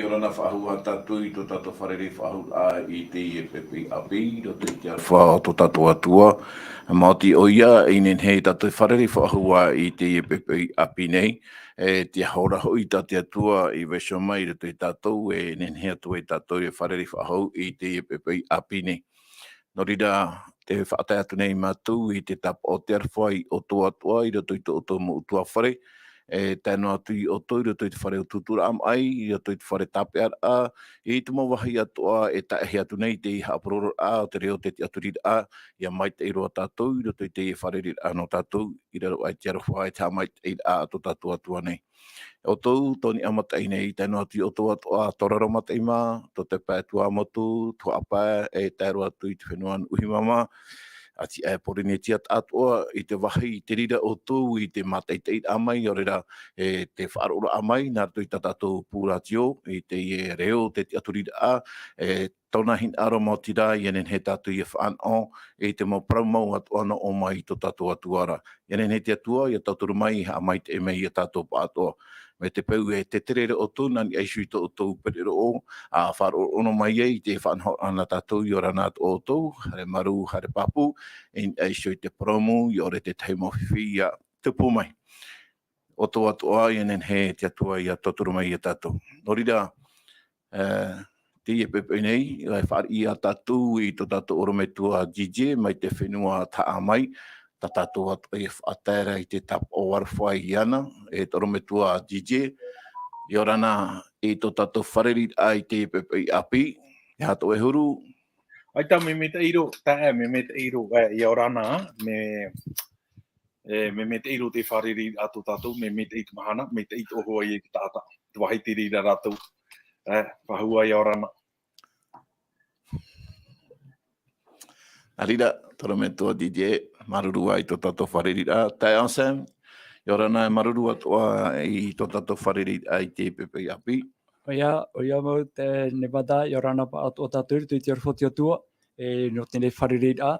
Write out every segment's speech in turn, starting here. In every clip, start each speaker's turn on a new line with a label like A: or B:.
A: orana whahua tatui to tato wharere whahua I teie pepe api, do te kia wha to tato atua. Mauti o ia, inen hei tato wharere whahua I teie pepe api nei. Te hora hoi tate atua I vesho mai do te tatou, nen hea tu e tatou e wharere whahau I teie pepe api nei. Norida te whaatai atu nei mātou I te tap o te arwhai o toa I roto I to o tō mo utua whare. Tēnō atu I o tō I roto I te whare o tutura amai, I roto I te whare tape ara, I te mawahi atoa e taehi atu nei te iha aproro a, o te reo te atu rira a, ia maitai roa tātou, I roto I te whare rira a no tātou, I raro ai te arawha e tā maitai a ato tātou atua nei. O tōu, tōni amatai nei, tēnō atu I o tō atoa, toraro matai mā, tō te pētua motu, tuapa e tēro atu I te whenuan uhimama, ati e porine tia Atua I te wahi I te rira o tōu I te mataitei amai, o rira te whaarora amai, nā tui tatatou pūratio, I te reo, te atu rira a, tōna hinaaro mo tira, ienen he tātou I whaano, te mo praumau atua no o mai to tātou atuara. Ienen he te atua, I tātou mai, ha mai te mei I tātou pātoa. Me te peu e te terere o tō, nani ai sui tō tō perero o, a wharo ono mai ei, te whanho ana tātou I ora nāt o tō, hare maru, hare papu, en ai sui te promu, I ore te teimo whiwhi, te pō mai. O tō atua, enen he te atua I a totoro mai I tātou. Norira, teie pepe nei, I whari I a tātou I tō tātou orometua jije, mai te whenua taa mai, ta tātou atu e whaatera I te tap o warwhai I ana, e toro me tua DJ, I orana e tō tātou whareri ai te pepe I api, e hato e huru.
B: Ai tā me te iro, I orana, me te iro te whareri ato tātou, me te ito mahana, me te ito ohua I te tata, te wahi te rira rātou, whahua I orana.
A: Arira, toro me tua DJ, maruru ai tō tātou whareri a, tai ansem, I orana e maruru atua I tō tātou whareri ai te pepe I api.
C: Oia mau te nevada, I orana pa ato tātou, tui te arwhoti atua, no tēne whareri a,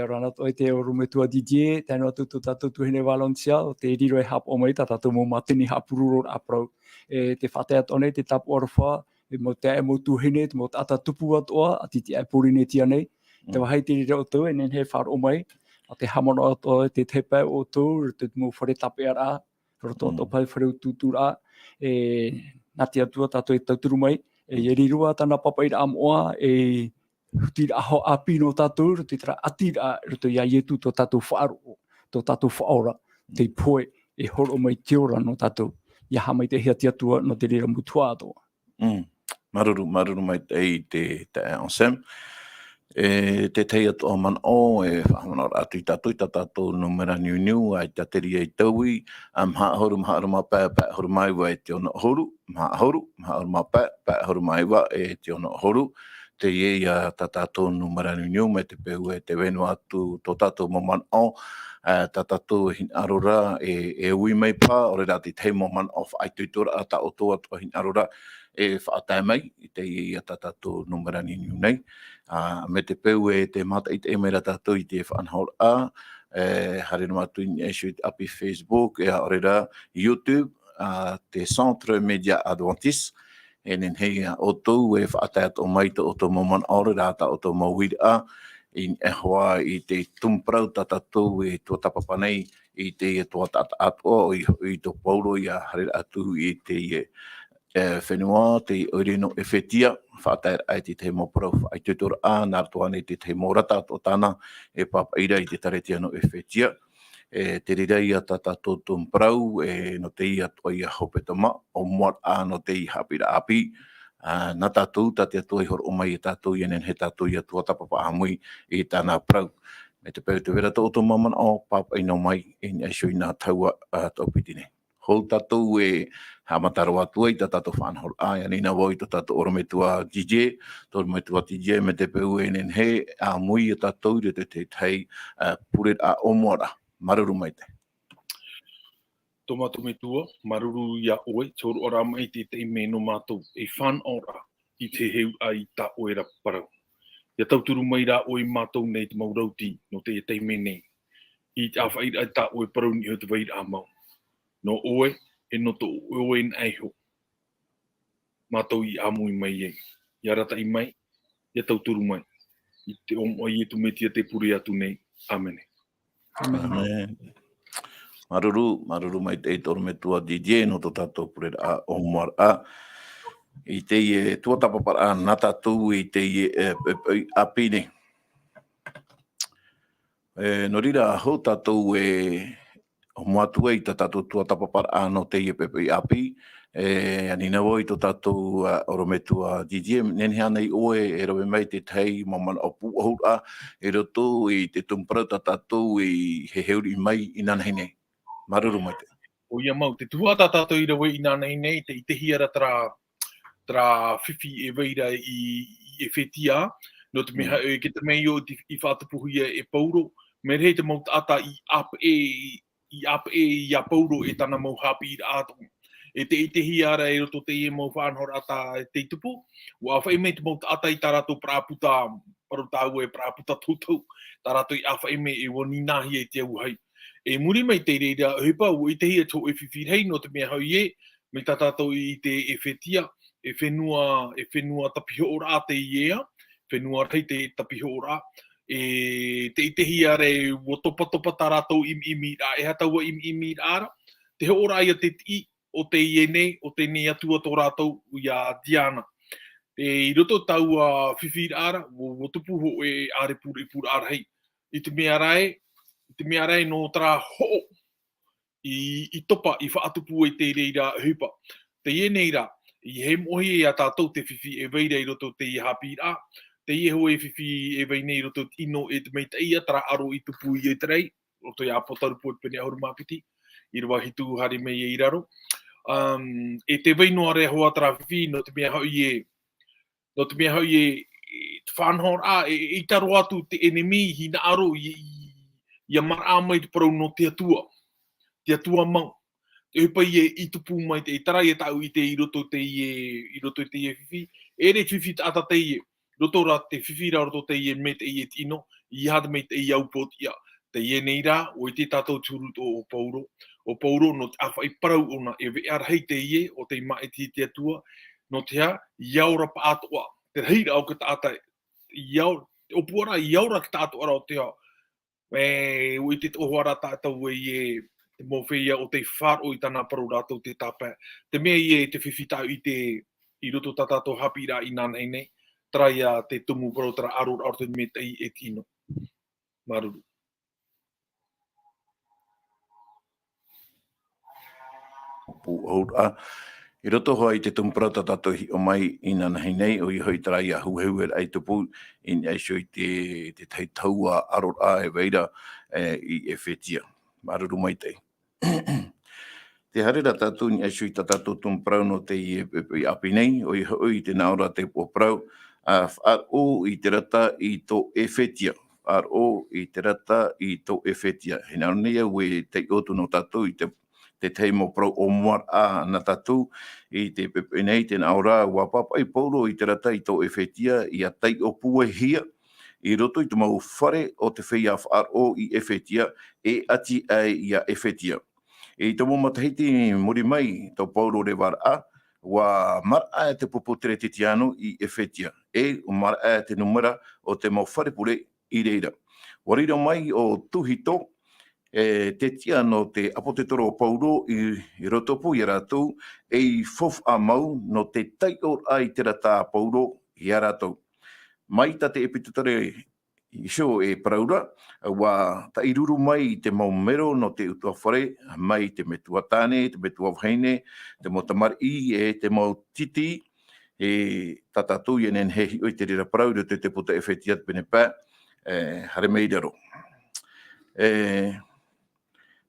C: orana to te orumetua DJ, tēnō atu tō tātou tuhine walonsia, o te riro e hap o mai, tā tātou mō matini hapururo a prau. Te whatea tone, te tapu arwha, mo te e mo tuhine, mo tata tupu atoa, ati te e purine tia nei, te wahai te riro o tō, enen he whar o mai, a te hamana atoa, te tepe o tō, te mō whare tape ara, roto to pai whare tuuraa, nā te atua tātou e tauturu mai, e rirua tāna papaira amoa, tira aho api no tātou, te tira atira, roto ia ietu tō tātou whaaro, tō tātou whaora, te poe, e horo mai te ora no tātou, ia hamai te hea te atua no te rira mutua atoa.
A: Maruru mai te ansem. Te teie atua man o, whahamana atu I tātou numera niu, ai te teri e taui, maha horu ma pā horu mai wa e te ono horu, maha horu ma pā horu mai wa e te ono horu, te ia tātou numera niu, me te peu e te wenu atu tō tātou mo man o, tātou hinaaro rā e ui mai pā, ore rā te teimo man o whaituitura a tā o tō atua hinaaro rā, e whaatai mai, I te ia tātou numera niu nei. Me te peu e te mata I te emera tātou I te whanhol a, hare no atu I shoot api Facebook, e ore rā YouTube, te Centre Media Adventiste, enen hei o tōu e whaatai ato mai to o tō moman ore rā ta o tō mawiri a, in e hoa I te tumprau tātou e tuatapapa nei, I te tuatata atoa, I tō Paulo I a hare atu I te whenua, te oirino Ephesia, whaatai ai te mo prau, ai te tora a, nā toane te mo rata o tāna, e papaira I te taretia no Ephesia, te rirei a tātou tumprau, no te ia toa ia hopetoma, o muat a no te Haapiiraa api, nā tātou, tate atua I horo o mai I tātou, ienen he tātou ia tuatapapa amui I tāna prau. Me te peu te vera tō maman o, papaina mai, ai sui nā taua tau pitine. Hou tātou e hamataro atua I tātou whanhol ai, anina woi tō tātou orometua DJ, tō orometua DJ me te peu enen he, amui I tātou I te tei puret a omoara, maruru mai te.
B: Tō mātou me tua, maruru ia oe, tōru ora mai te meno mātou, e whan ora I te heu ai tā oera parau. Ia tauturu mai rā oe mātou nei te maurauti, no te mene, I te awhaira ai tā oe parau ni o te waira a mau. No oe, e no to oe in aiho. mātou I amui mai ei. Ia rata I mai, ia tauturu mai. I te o I tu metia te puri atu nei. Amen.
A: Amen. Maruru mai te toru me tua DJ no to tatou pure a o mara. I teie tuatapaparaa na tatou I teie apine. No rira ho tatou o moatua I tatou tuatapaparaa no teie pepe api. Anina voi to tatou orometua DJ nene hanei oe rowe mai te tei maman opuahia roto I te tumpara tatou I he heuri mai I nana hine. Maruru mai te.
B: O ia mau, te tuata tatou I rawe I nana nei, te I te hiara tra whiwhi veira I Ephesia, no te meha ke te mei o I whātapuhia Paulo, me rei te mau ata I a Paulo tana mau Haapiiraa atu. E te hiara roto teie mau whanhor ata te tupu, wa whai mei te mau ata I tarato praputa, parutau praputa tutou, tarato I awhai mei waninahi te auhai. E muri mai te reira hepa o I te hia tō whiwhirei no te mea hau me tatatou I te Ephesia, e whenua tapiho ora te iea, whenua rei te tapiho ora, e te hia re o topa taratou imi ra, e hataua imi ara, te ho ora ia te ti o te iene, o te ne atua tō rātou ia Diana. E roto tau whiwhir ara, o tupu ho e are pura ara hei. I te mea rai no tra ho I topa I whaatupu e te reira hupa. Te ienei ra, I he mohi e a tātou te whiwhi e veira I roto te Haapiiraa, te ie ho e whiwhi e veinei roto ino e te maitai tra aro I tupu I e terei, roto I Apokalupo e pene ahuru mapiti, I rawa hitu hari mei e iraro. E te veinoa rea hoa tra whiwhi no te mea hau I whanhor I taro atu te enemi hinaaro I mara mai te parau no te atua. Te atua mau. Te hupa I tupu mai te tarai e tau I te I roto te ie whiwhi. E re whiwhi te ata te ie. Roto ra te whiwhi ra roto te ie me te ie tino. I hada me te ie aupot ia. Te ie nei ra, o I te tātou tūruto o Paulo. O Paulo no te awha I parau ona e we ar hei te ie o te mai te atua. No te ha, iaura pa atoa. Te reira o ka tātai. Opuahia iaura ka tātua ra o te ha. E ui te tohuara tātou e te mowhia o te whāro I tana paru rātou te tāpā. Te mea I te whiwhitau I roto tātou Haapiiraa I nānei nei. Trai te tumu paru tara arur te maitai e tino. Maruru.
A: Puhora. I roto hoa I te tumprata tato hi o mai I nanahi nei o I hoi tarai a huheu ai tupu in aisho I te taitaua aror e veira I Ephesia. Maruru mai te. Te harera tatu ni aisho I tatato tumprau no te I api nei o I hoi te naora te poprau ar o I te rata I to Ephesia. Ar o I te rata I to Ephesia. Hinaaro nei au e te otu no tatu I te teimo pro o moa na tatu I te pepe nei te naora wa papa I Paulo I te rata I to Ephesia I a tai opuahia I roto I te mau whare o te whia whaaro I Ephesia e ati ai I a Ephesia. I te mo matahiti muri mai to Paulo re wara wa mara te popotere te tiano I Ephesia e mara te numera o te mau whare pure I reira. Warira mai o tuhito te tia no te apotetoro o Paulo I rotopu I rātou e fof a mau no te taior ai te rata Paulo I a rātou. Mai ta te epitutare I show e paraura wa ta iruru mai te maumero no te utua whare mai te metua tāne, te metua whaine, te motamari e te mau titi e tatatu I enen hehi oi te rira parau te puta Ephesia pene pā hare meidaro.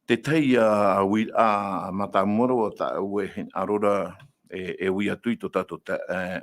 A: Te tei a matamoro o ta ue hen arora e ui atui to tato ta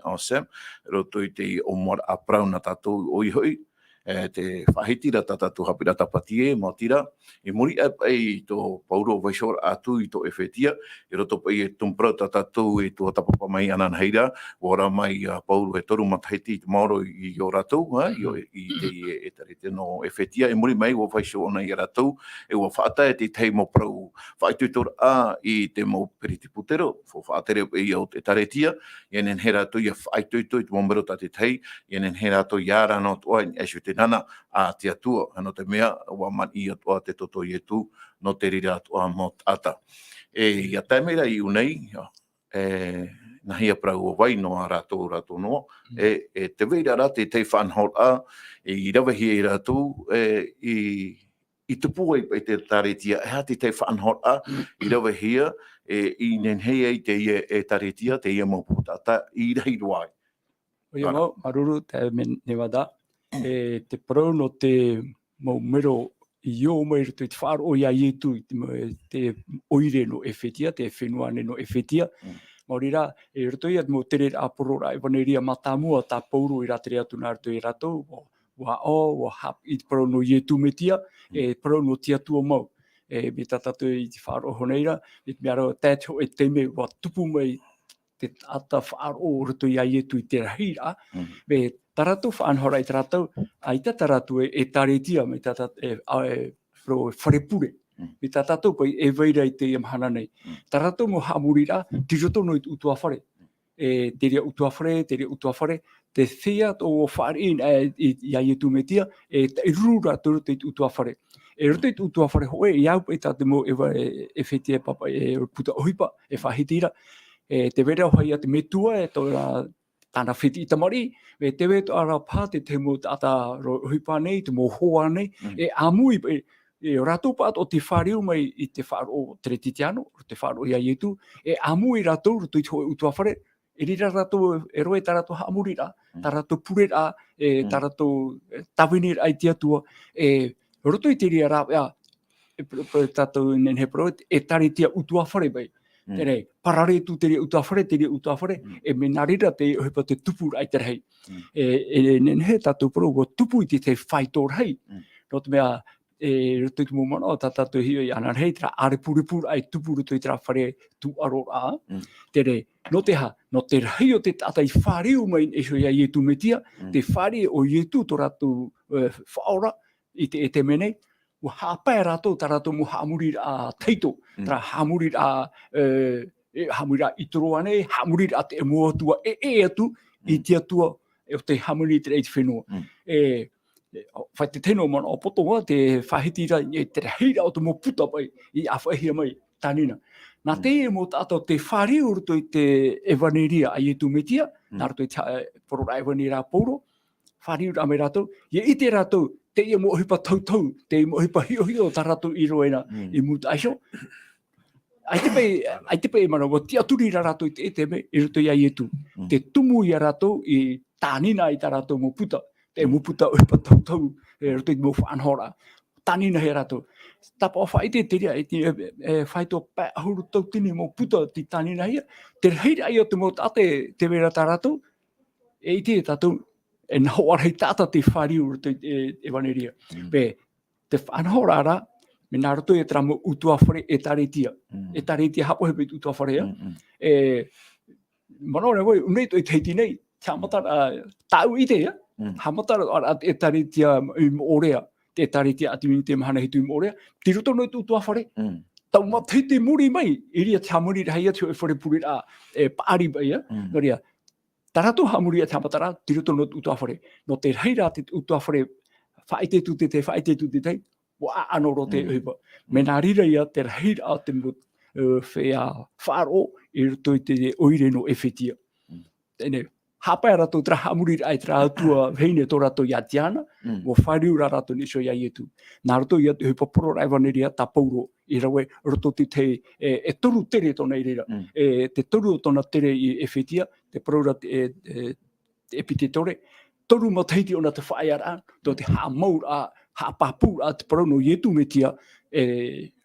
A: awesome. Roto I te o mora a prau na tato oi hoi. te whahitira tatatu Haapiiraa tapatie, mo tira, muri ai to Paulo vaisor atu i to Ephesia, i roto pai tumpra tatatu tuatapapa mai anan heira, ora mai Paulo toru matahiti tomorrow i o ratou, i teie tarite no Ephesia, muri mai o vaisor ona i ratou, o whaata te tei mo prau, whaitutor i te mo peritiputero, fo whaatere i o te taretia, enen hera tu ia whaitutor i mombero ta te tei, enen hera tu iara no toa i nana a te Atua, no te mea, wa man i Atua te toto i tu, no te rira Atua mo ata. Ia taimera i unei, na hia prau o vai no a rato no, te veira rate te whanhol i rawa hia i rato, i tupu ai te taretia, hati te whanhol i rawa hia, i nenhea i te taretia, te ia mo putata, i rei roai.
C: Oia mau, maruru te newada. Te parau no te maumero i o mai rutu i te whaaro o ia i tu te oire no Ephesia, te whenuane no Ephesia. Maurira, e rutu i at mo tere aporora e waneria matamua ta Paulo i ratere atu nā rutu i rato, wa hap i te parau no i tu metia, e parau no tia tua mau. Me tatatu i te whaaro honeira, me te mearo tātou e teime wa tupu mai te ata whaaro o rutu i tu i te rahira, me taratu whaanhora i taratu, ai ta taratu e taretia me tatatu pro wharepure. Me tatatu pai e veira i te iamhana nei. Taratu mo hamurira, ti roto no i utua whare. Te rea utua whare, te thea o wharein i ai tu metia, e rura tu roto i utua whare. E roto i utua whare hoe, i au pai tate mo e whetia papa e puta ohipa, e whahitira. Te vera hoi a te metua e tō tāna whiti i tamari, me te weto ara pā te mo tata huipa nei, te mo hoa nei, e amui, e rato pāt o te whariu mai i te wharo tere titiano, te wharo ia ietu, e amui rato, rato i te utua whare, e rira rato, e roe tarato hamurira, tarato purera, tarato tawinir ai te atua, e roto i te ria rāpea, e tato nenhe pro, e taritia utua whare bai. Tere, parare tu tere utua whare, e me narira te hepa te tupu ai te rei. E nenhe tatu pro, ko tupu i te whaitor hei. No te mea, rutu i te mumana, o tatu hio i ana rei, tra are puripur ai tupu rutu i tra whare tu arora. Tere, no te ha, no te rei o te tata i whariu mai e so ia ietu metia, te whare o ietu to ratu whaora i te menei, o hāpai rato, ta rato mo hamurira a teito, tra hamurira i toroa nei, hamurira te mua tua atu, i te atua e te hamuri te reit whenua. Whai te teno mana o potonga, te whahitira i te reira o te mo puta pai, i awhahia mai, tanina. Nā te e mo tātou te whariu ruto i te evaneria a ietu metia, nā ruto i te porora evanera Paulo, whariu rame rato, i te rato, te ia mo hipa tautau, te ia mo hipa hio ta rato i roena i muta aisho. Ai te pei mana, wa tia turi ra rato i te me, i roto ia ietu. Te tumu i a rato i tānina i ta rato mo puta, te mo puta o hipa tautau, i roto i mo whanhora. Tānina he rato. Tapa o faaite te rea, whaito pā ahuru tautini mo puta ti tānina hia, te reira i o te mo tate te vera ta rato, e te tatou, e nahoa rei tata te whariu e waneria. Pe, te whanhora ara, me nā roto e tramo utua whare e taretia. E taretia hapo hepe utua wharea. Manore voi, unei to i teiti nei, te hamatara tau i te ia, hamatara e taretia i orea, te taretia ati mini te mahana hitu i orea, ti roto no i utua whare. Tau matei te muri mai, iria te hamuri rahia te o e whare puri a pāri bai, noria, tarato hamuri te hamatara, ti roto no utua whare. No te reira te utua whare, whaite tu te te, wa anoro te uipa. Me nā rira ia te reira te whea wharo, i roto i te oire no Ephesia. Tene, hapai rato tra hamuri ai tra atua heine to rato ia tiana, wo whariu ra rato niso ia ietu. Nā roto ia te huipa poro raiwaneria ta Paulo, i rawe roto te e toru tere tona i rira. Te toru tona tere i Ephesia, te parora te epitetore, toru mateiti ona te whaiara, to te hamaura, hapapura, te parono ietu metia,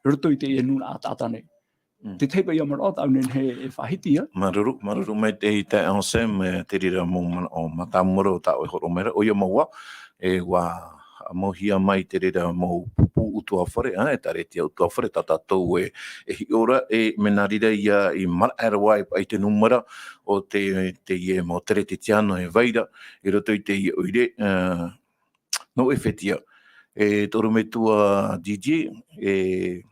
C: roto i te enuna a tātane. Te teipa ia mana o tau nen he whahitia.
A: Maruru mai te i te ansem, te rira mo o matamuro o tau e horo mera, o ia maua, e wā mohia mai te rera mo pupu utua whare, e tare tia utua whare, tatou e hi ora e mena rira ia i mara wai pai te numera o te ie mo tere te tiano e vaira, i roto i te ie oire, no Ephesia, e toru me tua DJ, e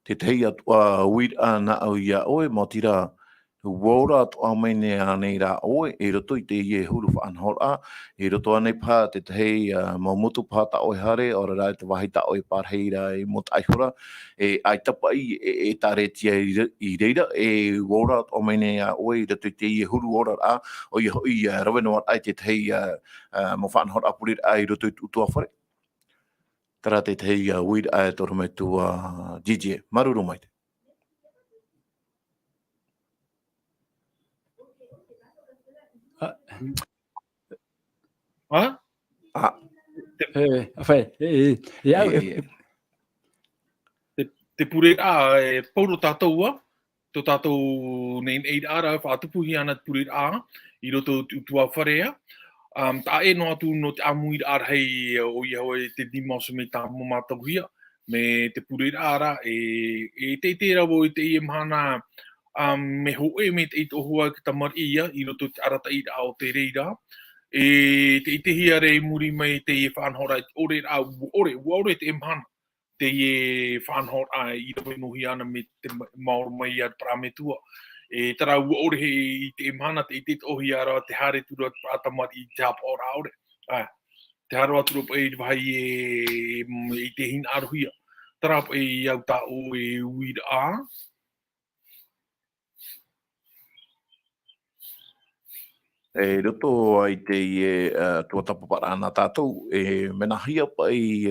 A: te teie atua uira na au ia oe, mo tira wora atua mai ne anei rā oe, e roto i te ie huru whaanhora, e roto anei pā te tei mo mutu pā ta oe hare, ora rai te wahi ta oe pārheira e mot aihora, e ai tapai e tare tia i reira, e wora atua mai ne oe, i roto i te ie huru ora rā, o i hoi raweno ai te tei mo whaanhora apurir ai roto i utua whare. Tara te tei uira ai toru me tua DJ, maruru mai te.
B: Ha? Te pure e Paulo tatou to tatou nei ara whaatupuhi ana pure i roto tua wharea. Ta e no atu no te amui ar hei o ia hoi te dimos me ta mo matakuhia me te pure ara e te rawo i te i mhana me ho e me te ito hoa ki tamar ia i roto te arata i ao te reira. E te hia re muri mai te i whanhora ore te mhana te i whanhora i rawo inohi ana me te maor mai ar prametua. E tara ua ore he i te imhana te i te ohi ara te hare tura atamari i te hapa ora ore. Te haro atura pa e wahi i te hinaaro hia. Tara pa e au ta o e uira a.
A: E roto ai te ie tuatapapa ana tatou, e mena hia pa i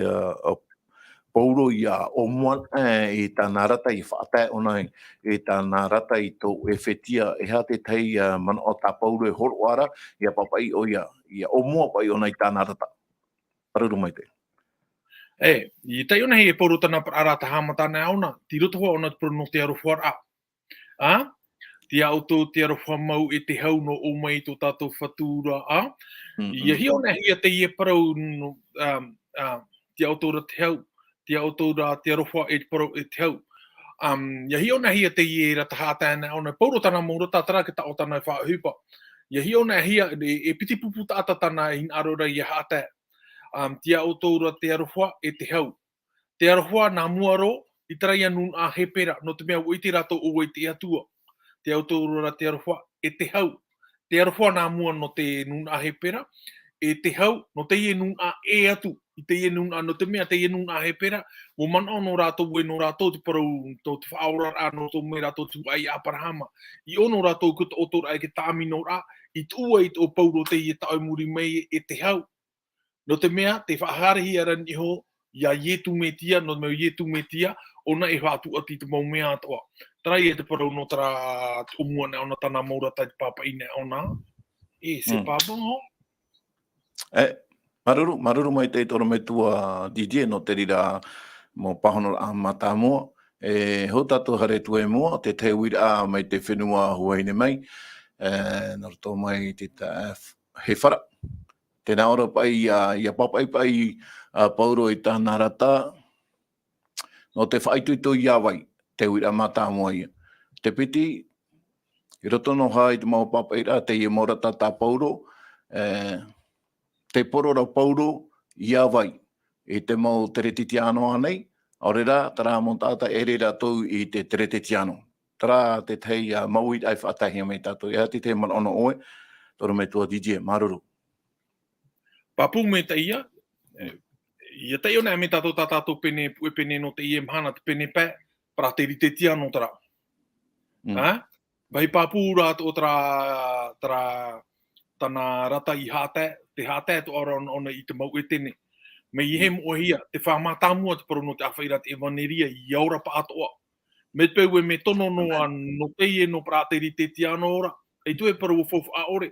A: Paulo ia o moan i tāna rata i whaatai onai, i tāna rata i tō Ephesia, e ha te tei mana o tā Paulo e horo ara, ia papai o ia o mua pai onai tāna rata. Paruru mai te.
B: I tei ona hei e Paulo tana ara ta hamatana auna, ti roto hoa ona pro no te aro whara. Ti auto te aro whamau e te hau no o mai tō tātou whatura a. Ia hi ona hei te ie parau ti auto ra te hau. Te auto ra te aroha e parau e te hau. Ia hi ona hia te ie ra taha tēnā ona Paulo tana maura tātara ke ta o tana wha hupa. Ia hi ona hia e piti pupu tāta tana in arora i hata. Te auto ra te aroha e te hau. Te aroha nā muaro i taraia nun a hepetoma no te mea o i te rato o i te atua. Te auto ra te aroha e te hau. Te aroha nā mua no te nun a hepetoma e te hau no te ie nun a e atu. I te ie nun a no te mea te ie nun a hepetoma o mana ono rato e no rato te parau to te whaora a no to me rato tu ai a parahama. I ono rato kuta otor ai ke tāmino ra i tua i tō Paulo te ie tau muri mei e te hau. No te mea te whaaharehi ara niho ia ietu metia, no me ietu metia, ona e whātu ati te mau mea atoa. Tarai e te parau no tara umua ne ona tana maura tai papa ine ona. E se papa ho?
A: Maruru mai te toro me tua DJ no te rira mo pahono a mata mua. E ho tatu hare tu e mua, te te wira mai te whenua huaine mai. Nā roto mai te he whara. Tēnā ora pai ia papai pai Paulo i tāna rata. No te whaituito i awai, te wira mata mua ia. Te piti, i roto no hai te mau papai rā, te i mora tata Paulo. Te porora Paulo i awai, i te mau tere titiano anei, ore rā, tara mo tata e rera tau i te tere titiano. Tara te tei mauit ai whaatahia mei tātou. Ia te mana ono oe, toro me tua DJ, maruru.
B: Papu me te ia, ia te iona me tātou tātou pene no te ia mhana te pene pē, para te rite tia no tara. Vai papu rātou tara tana rata i hātai, te hātai to ora ona i te mau e tene. Me i he moahia, te whamatamua te paru no te awhaira te evaneria i aura pa atoa. Me peu e me tono noa no teie no pra te rite tia no ora, e tu e paru fofu a ore,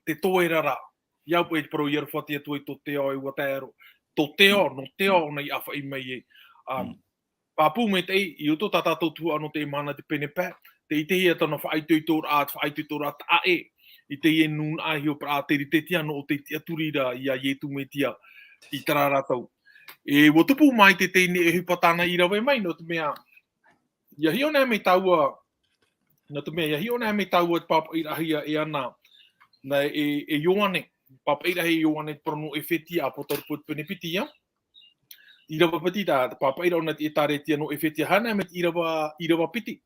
B: te toe rara. Iau pe paru i arwhati atu i to te o i wataero. To te o, no te o na i awha i mai e. Papu me te i uto tatatou tu ano te mana te pene pē, te i te hia tana whaaitu i tōra at, whaaitu i tōra ta e. I teie nun ahio pra te te ano o te aturira ia yetu metia I tararatau. E wotupu mai te teine e hupatana Irava mai no te mea. Ia hiona me taua, no te mea, ia hiona me taua te papa irahia e ana, na e Ioane, papa irahia Ioane prono e whetia po tarput penepitia. Irava piti ta papa ira ona te tare tia no e whetia hana me Irava piti.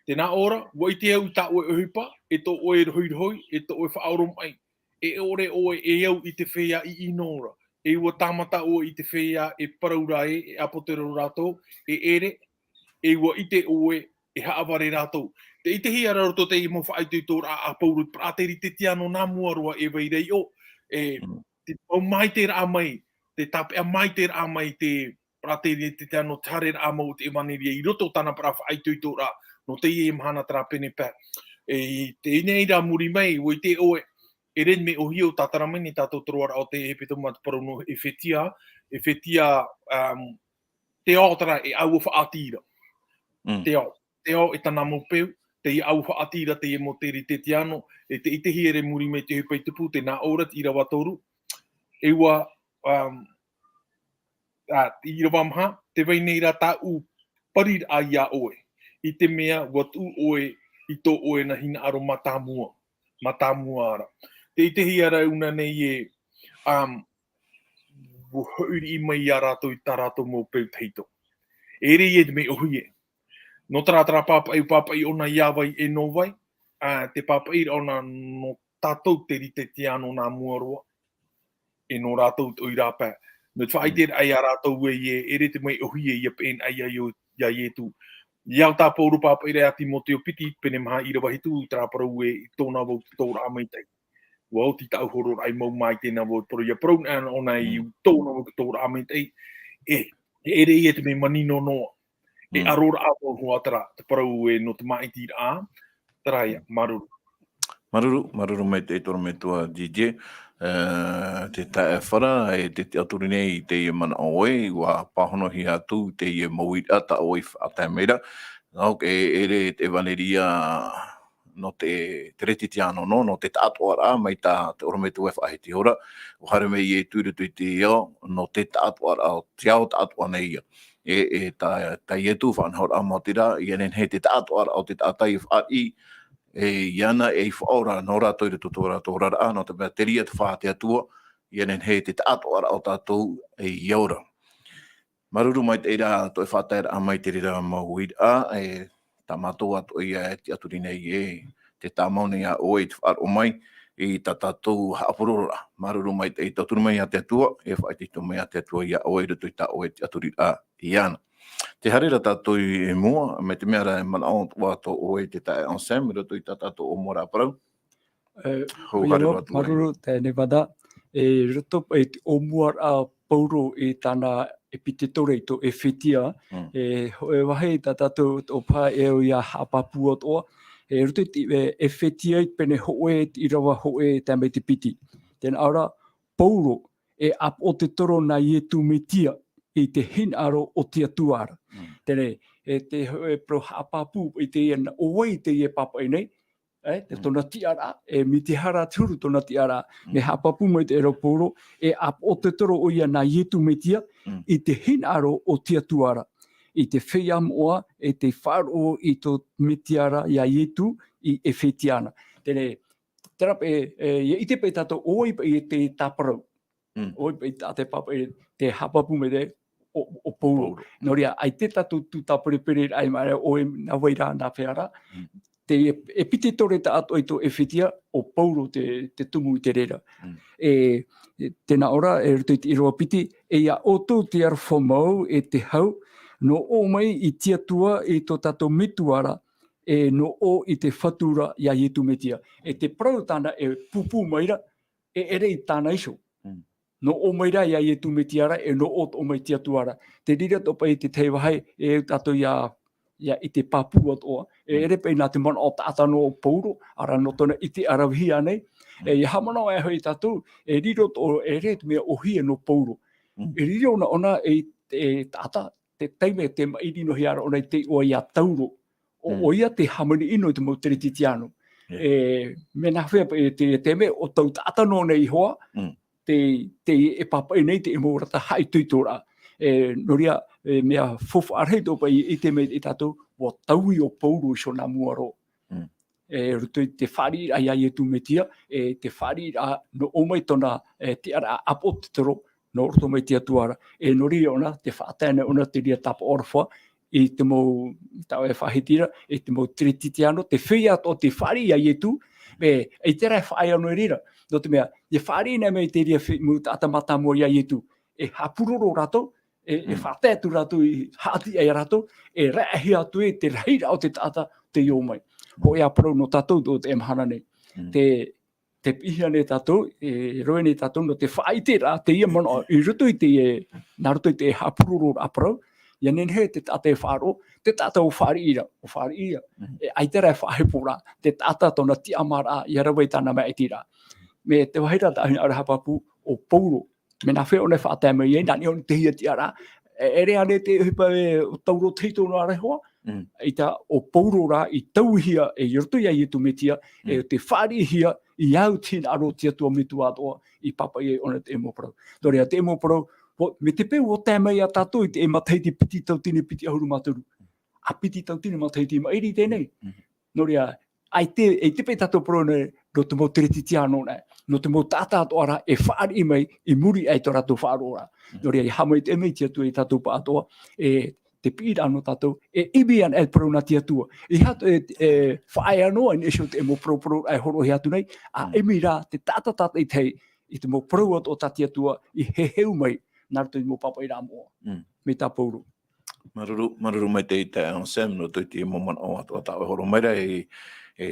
B: Tēnā ora, wa I te au ta oe hupa, e to oe hoi, e to oe whaoro mai. E ore oe e au I te whea I inora. E ua tamata oe I te whea e paraura e apotero rātou, e ere, e ua I te oe e haaware rātou. Te I te hia raro te I mo whaaitu I tōra a Paulo, prāteri te tiano nā muarua e veirei o, te pau mai te rā mai, te tapea mai te rā mai, te prāteri te tiano tare rā mau te emaneri I roto tana pra whaaitu I tōra, no teie e mahana tara pene pē. E te inei rā muri mai, o I te oe, e ren me ohi o tātarameni tātou troara o te hepetoma te parau no Ephesia, te aotara e au whaatira. Te ao e tana mo peu, te I au whaatira te e mo teri te tiano, e te itehi ere muri mai te hupai tupu, te nā ora te Irava toru, e ua Irava maha, te weinei rā tā u parir a ia oe. I te mea watu oe I tō oe na hinaaro matamua ara. Te itehi ara una nei e hauri I mai a rātou I tā rātou mō peu teito. E rei e te me ohi e. No tara papa I ona iawai e no vai, te papa I ona no tatou te rite te ano nā muaroa, e no rātou oi rāpā. No te whaite ai a rātou e re te mai ohi e ia pen ai ia ietu. Iau tā Paulo papa I rea Timoteo piti pene maha Irava hitu I tara parau e tōna wau tōra maitai. Wau ti tau horor ai mau mai tēnā wau parau ia parau nā ona I tōna wau tōra maitai. E re I te me manino noa. E arora apo huatara te parau e no te maiti rā. Tara ia, maruru.
A: Maruru mai te toro me tua DJ. Te tae whara e te aturi nei te I mana oe, wa pahonohi atu te I maui ata oe whaatai meira. Nau ke ere te vaneria no te reti tiano no te tatua rā mai tā te orometu e whaahiti ora. O hare mei e tūrutu I te iao no te tatua rā, te ao tatua nei ia. E tā ietu whanhora amotira, I enen he te tatua rā o te tātai whaai, e iana e whaora no rātou I rutu tōra rā, no te mea te ria te whaa te atua, I enen he te tatua rā o tātou e iaura. Maruru mai te ira toi whātai rā mai te rira maui rā, e tā mātou atu ia e te aturi nei e te tā mauni a oe te whaaro mai, I tā tātou haaporora. Maruru mai te tāturu mai a te atua, e whaitito mai a te atua ia oe rutu I tā oe te aturi rā iana. Te harera tātou e mua, me te mea e mana o tō oe te tae ansem, rutu I tā tātou o mora parau.
C: Maruru te nevada, e ruto o mua a Paulo I tāna epititore I tō Ephesia, e wahe tā tātou o pā e o ia hapapua toa, e ruto I Ephesia I pene hoe Irava hoe tā me te piti. Tēnā ara, Paulo e ap o te toro na ietu metia I te hinaaro o te atuara. Tēne, e te hoe pro hapapu I te iana oe I te ie papa I nei, te tona tiara, e mi te hara turu tona tiara, me hapapu mai te ero Paulo, e ap o te toro o ia na ietu metia, I te hinaaro o te atuara. I te whea moa, e te wharo I tō metiara ia ietu I Efetiana. Tēne, terape, I te pei tātou oi I te tāparau. Oi pei tāte papa, te hapapu mai te o Paulo. Nō rea, ai te tātou tu tāpere ai mai oi na waira nā wheara. Te epititore ta ato I tō Ephesia o Paulo te tumu I te rera. Tēnā ora, e rutu I Irava piti, e ia oto te arwha mau e te hau, no o mai I tia tua I tō tātou mituara, e no o I te whatura ia ietu metia. E te parau tāna e pupu maira, e ere I tāna iso. No o maira ia ietu metiara, e no o mai tia tuara. Te rira topa I te tei wahai, e tātou ia I te papua toa, e ere pei nā te mana o tātano o Paulo, ara no tona I te arawhia nei, e hamana e hoi tātou, e riro to e re te mea ohia no Paulo. E riro ona e tāta, te teime te mairi no hiara ona I te o ia tauro, o ia te hamani ino I te mau tere titiano. Me na whea te me o tau tata no nei hoa, te papa nei te mo rata hai tuitora. Noria mea fofu arhe to pa I te me I tatou wa taui o Paulo so na muaro. Ruto te whari ai ai tu metia, te whari a no o mai tona te ara apotero no orto mai tia tuara. Nori ona te whaatane ona te ria tapa orwha, I te mo tau whahitira, te mo trititiano, te whia to te whari ai tu, I te rai whae anu rira. No te mea, te whari nei mei te ria mu atamata mo ai tu, hapuroro rato, whatea tu rato I hati ai rato, reahi atu te reira o te tata te iomai. Mai. Ho ea parau no tatou do te emhana nei. Te pihia ne tatou, roe ne tatou no te faaite ra, te ia mana, I ruto I te, nā ruto I te hapuroro a parau, ia nenhe te tata e wharo, te tata o whari ira, ai te rai whahepora, te tata tona ti amara, I arawai tana mai tira. Me te wahira ta ahina arahapapu o Paulo, me na whea o ne whaatea mai ei, nani o te hia ti ara, ere ane te hipa o tauro teito no arehoa, I ta o Paulo ra I tauhia e roto ia tu metia te whari hia I au tina aro tia tua mitu atoa I papa I ona te emo parau. Dorea te emo parau, me te peu o tēmai a tātou I te matai te piti tau tine piti ahuru maturu. A piti tau tine matai te mairi tēnei. Dorea, ai te pe tātou parau ne no te mo tiretitiano ne, no te mo tātā atoara e whari mai I muri ai tō rato whaarora. Dorea, I hamai te emei tia tu I tātou pa atoa, te pira ano tātou, ibian el parau na tia tua. I hatu whae anoa in esho te emo pro ai horo hi atu nei, a emira te tata I tei, I te mo parau o ta tia tua, I heu mai, nā rato I mo papa I rā moa. Me tā Paulo.
A: Maruru mai te on sem no te mo man o Atua ta horo mai rei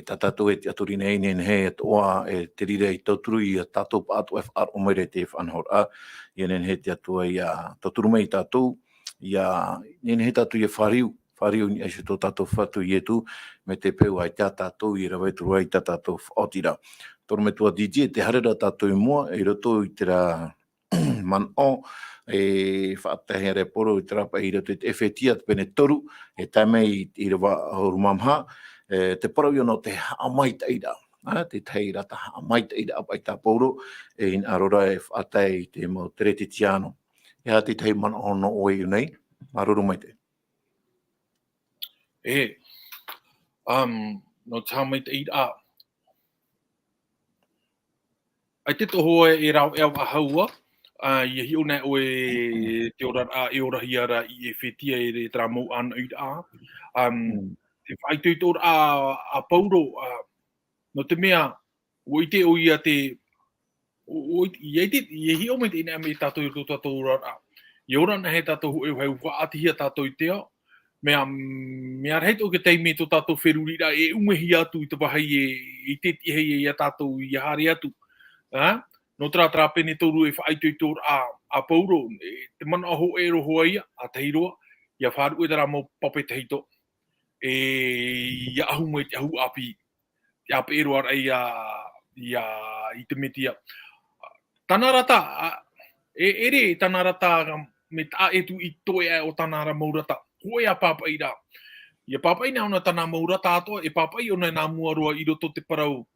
A: tatatu te aturina nei he atoa te rire I toturu I tatou pa Atua o mai rei te whanhora. Ia nen he te atua ia toturu mai tatou, ia nen he tatou ia whariu ni aisu tō tatou whatu I tu, me te peu ai te tatou I Irava turu ai te tatou whaotira. Toro me tua DJ te harera tatou I mua, I roto I te ra man o, whaatahe re poro I trapa I roto I te Ephesia te pene toru, taimei I Irava horumamha, te parau no te maitai ra. Te tei rata maitai ra apai tā Paulo, in arora whaatai te mo teretitiano. Ia te tei man ono o I nei, maruru mai te.
B: No tā maitai ra. Ai te toho e rau e a haua, I hi ona o te ora e ora hiara I Ephesia e re tramau ana I a. Te whaitu I tōra a Paulo, no te mea, o I te o ia te, I hi o me te ina me tātou I tātou rara. I ora na he tātou e whaatihia tātou I te ao. Mea reit o ke teime tō tātou wherurira e umehi atu I te wahai I te hei e tātou I haare atu. No tra pene toru e whaitu I tōra a Paulo, te mana aho e roho ia, a teiroa, ia wharu e tara mo pape teito. Ia ahu mai te ahu api, te api e roa rei I te metia. Tanarata, ere tanarata me ta e tu I toe o tanara maurata. Hoi a papai rā. Ia papai nā ona tana maurata atoa, e papai ona nā muaroa I roto te parau.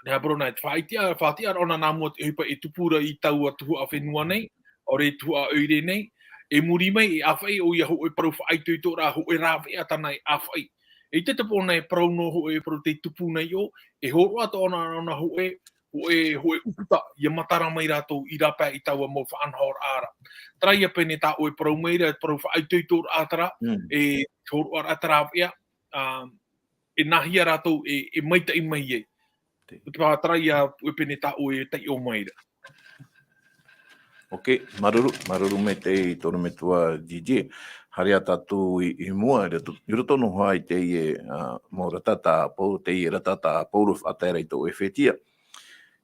B: Nā brona, te whaatia ona nā mua te hipa e tupura I tau atuhu a whenua nei, o re tuha oire nei, e muri mai e awhai o ia ho e parau whaaitu I tōra ho e rāwhea tana e awhai. E te tapo nei parau no ho e parau te tupu nei o, e horo ato ona ho e ukuta, ia matara mai rātou I rapa I taua mo whaanhor ara. Traia pene tā o e parau meira, e parau whaaitu I tōra atara, e horo ara atarāwhea, e nahia rātou e maita I mai ei. Te pātraia o pene tā o e tei o maira.
A: Ok, maruru me te toro me tua DJ. Harea tātou I mua, I roto no hai teie mo ratata Paulo, teie ratata Paulo whaatera I tō Ephesia.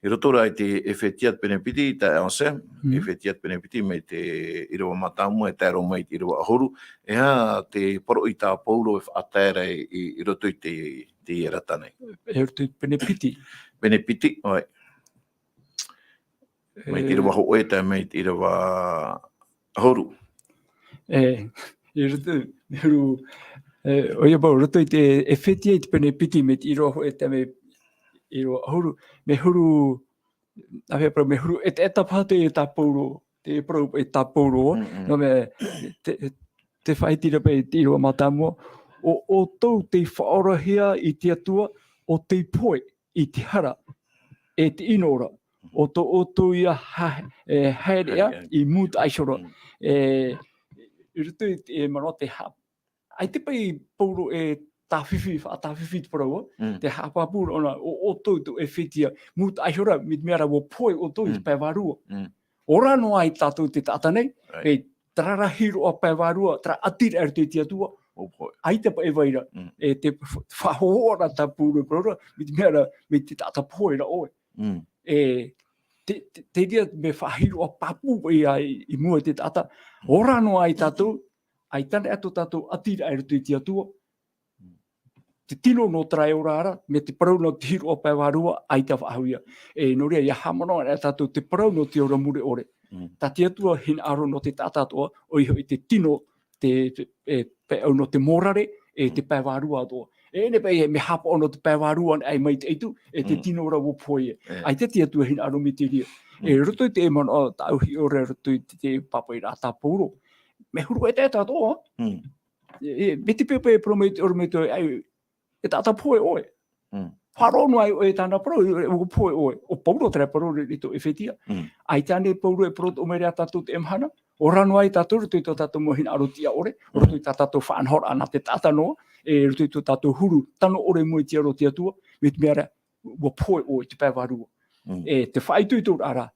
A: I roto rai te Ephesia penepiti, ta eonse, Ephesia penepiti me te Irava matamu, e tēro mai te Irava ahoru, e ha te poro I tā Paulo whaatera I roto I te ratanei.
C: E roto I penepiti.
A: Penepiti, oi. Mai te Irava ho e tā mai te Irava ahoru.
C: I roto, o ia bau, roto I te Ephesia I te penepiti me te Irava ho e tā mai iro huru me huru ave pro me huru et apate taporo te pro taporo no me te faaite pe tiro matamo o to te whaorahia I te atua o te poe I te hara e te inora o to ia haerea I mut aishoro rutu e mano te hap ai te pai Paulo e tawhiwhi te parau te hapapura ona o to e whitia mut aishora mit mera wo poe o to I te paiwarua ora no ai tatou te tata nei e trara hiro a paiwarua tra atira er te atua ai te pai vaira e te whahoora ta pūre parau mit mera mit te tata poe ra oe e te dia me whahiro a papu I mua te tata ora no ai tatou ai tane atu tatou atira er te atua te tino no trai orara me te parau no te hiro o paiwarua ai ta whahauia e noria ia hamano e tatou te parau no te ora mure ore ta te atua hinaaro no te tatatoa o iho I te tino te pe au no te morare e te paiwarua atoa e ne pe me hapa ono te paiwarua ai mai te eitu e te tino ora wo poe ai te atua hinaaro me te ria e roto te man o tau hi ore roto te papai rata puro me huru e te tatoa me te pepe promete ormeto ai e tata poe oe. Wharono ai oe tāna parau, o poe oe. O Paulo tera parau rito Ephesia. Ai tāne Paulo e proto o merea tātou te emhana. O rano ai tātou rutu I tō tātou mohina arotia ore. O rutu I tātou whaanhora ana te tata noa. E rutu I tō tātou huru. Tano ore mui tia rotia tua. Me te mea o poe oe te paiwarua. E te whaitu I tō ara.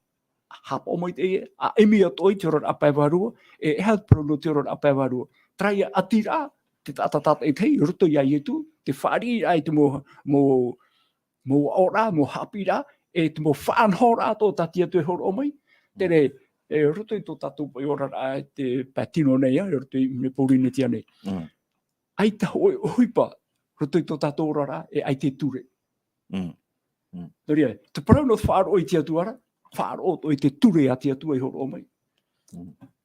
C: Hapa o mai teie. A emi atoi te rora a paiwarua. E eha prono te rora a paiwarua. Traia atira. Te tata e tei, roto ia ietu, te whaari ai te mo ora, mo Haapiiraa, e te mo whaanhora ato tati atu e horo o mai. Tere, roto I tō tatou pai ora ai te patino nei, roto I me porine tia nei. Ai ta hoipa, roto I tō tatou ora e ai te ture. Toria, te parau no whaaro I tia tuara, whaaro o te ture a tia tua e horo o mai.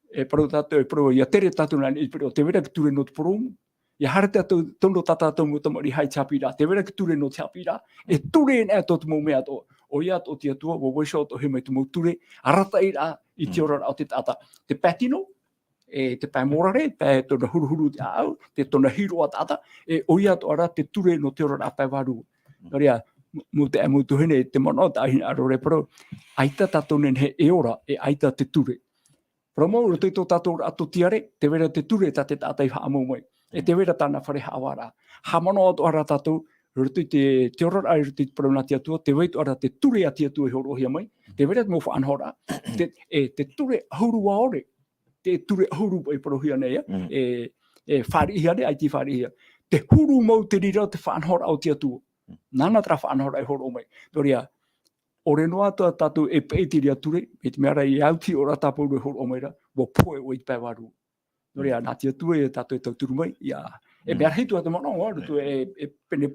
C: E parau tatou e parau, ia tere tatou nani, te vera ki ture no te poromu. Ia hara tatou tono tatatou mo tamari hai te Haapiiraa, te vera ki ture no te Haapiiraa, e ture nea tō te mou mea tō. O ia tō tia tua, o waisho tō he mai te mou ture, arata I rā I te ora o te tata. Te patino, e te pai morare, pai tōna huruhuru te au, te tōna hiro a tata, e o ia tō ara te ture no te ora a pai waru. Noria, mo te amu tuhene, te mono ta hinaaro re parau, aita tatou nen he e ora, e aita te ture. Promo, roto I tō tatou ato tiare, te vera te ture ta te tātai haamau mai. E te vera tāna whare hawara. Hamano ato ara tātou, roto I te orora ai roto I te parauna tia tua, te weitu ara te ture a tia tua I horohia mai, te vera te mo whaanhora, te ture ahuru wa ore, te ture ahuru I parohia nei, e whari ia ne, ai ti whari ia. Te huru mau te rira te whaanhora au tia tua. Nana tra whaanhora I horo mai. Toria, ore noa tātou e peitiri a ture, e te mea I auti ora tāpou I horo mai ra, wo poe o I te paiwaru. Noria, nā tia tua e tātou e tauturu mai, ia, e mea heitu ata mana o tu e pene,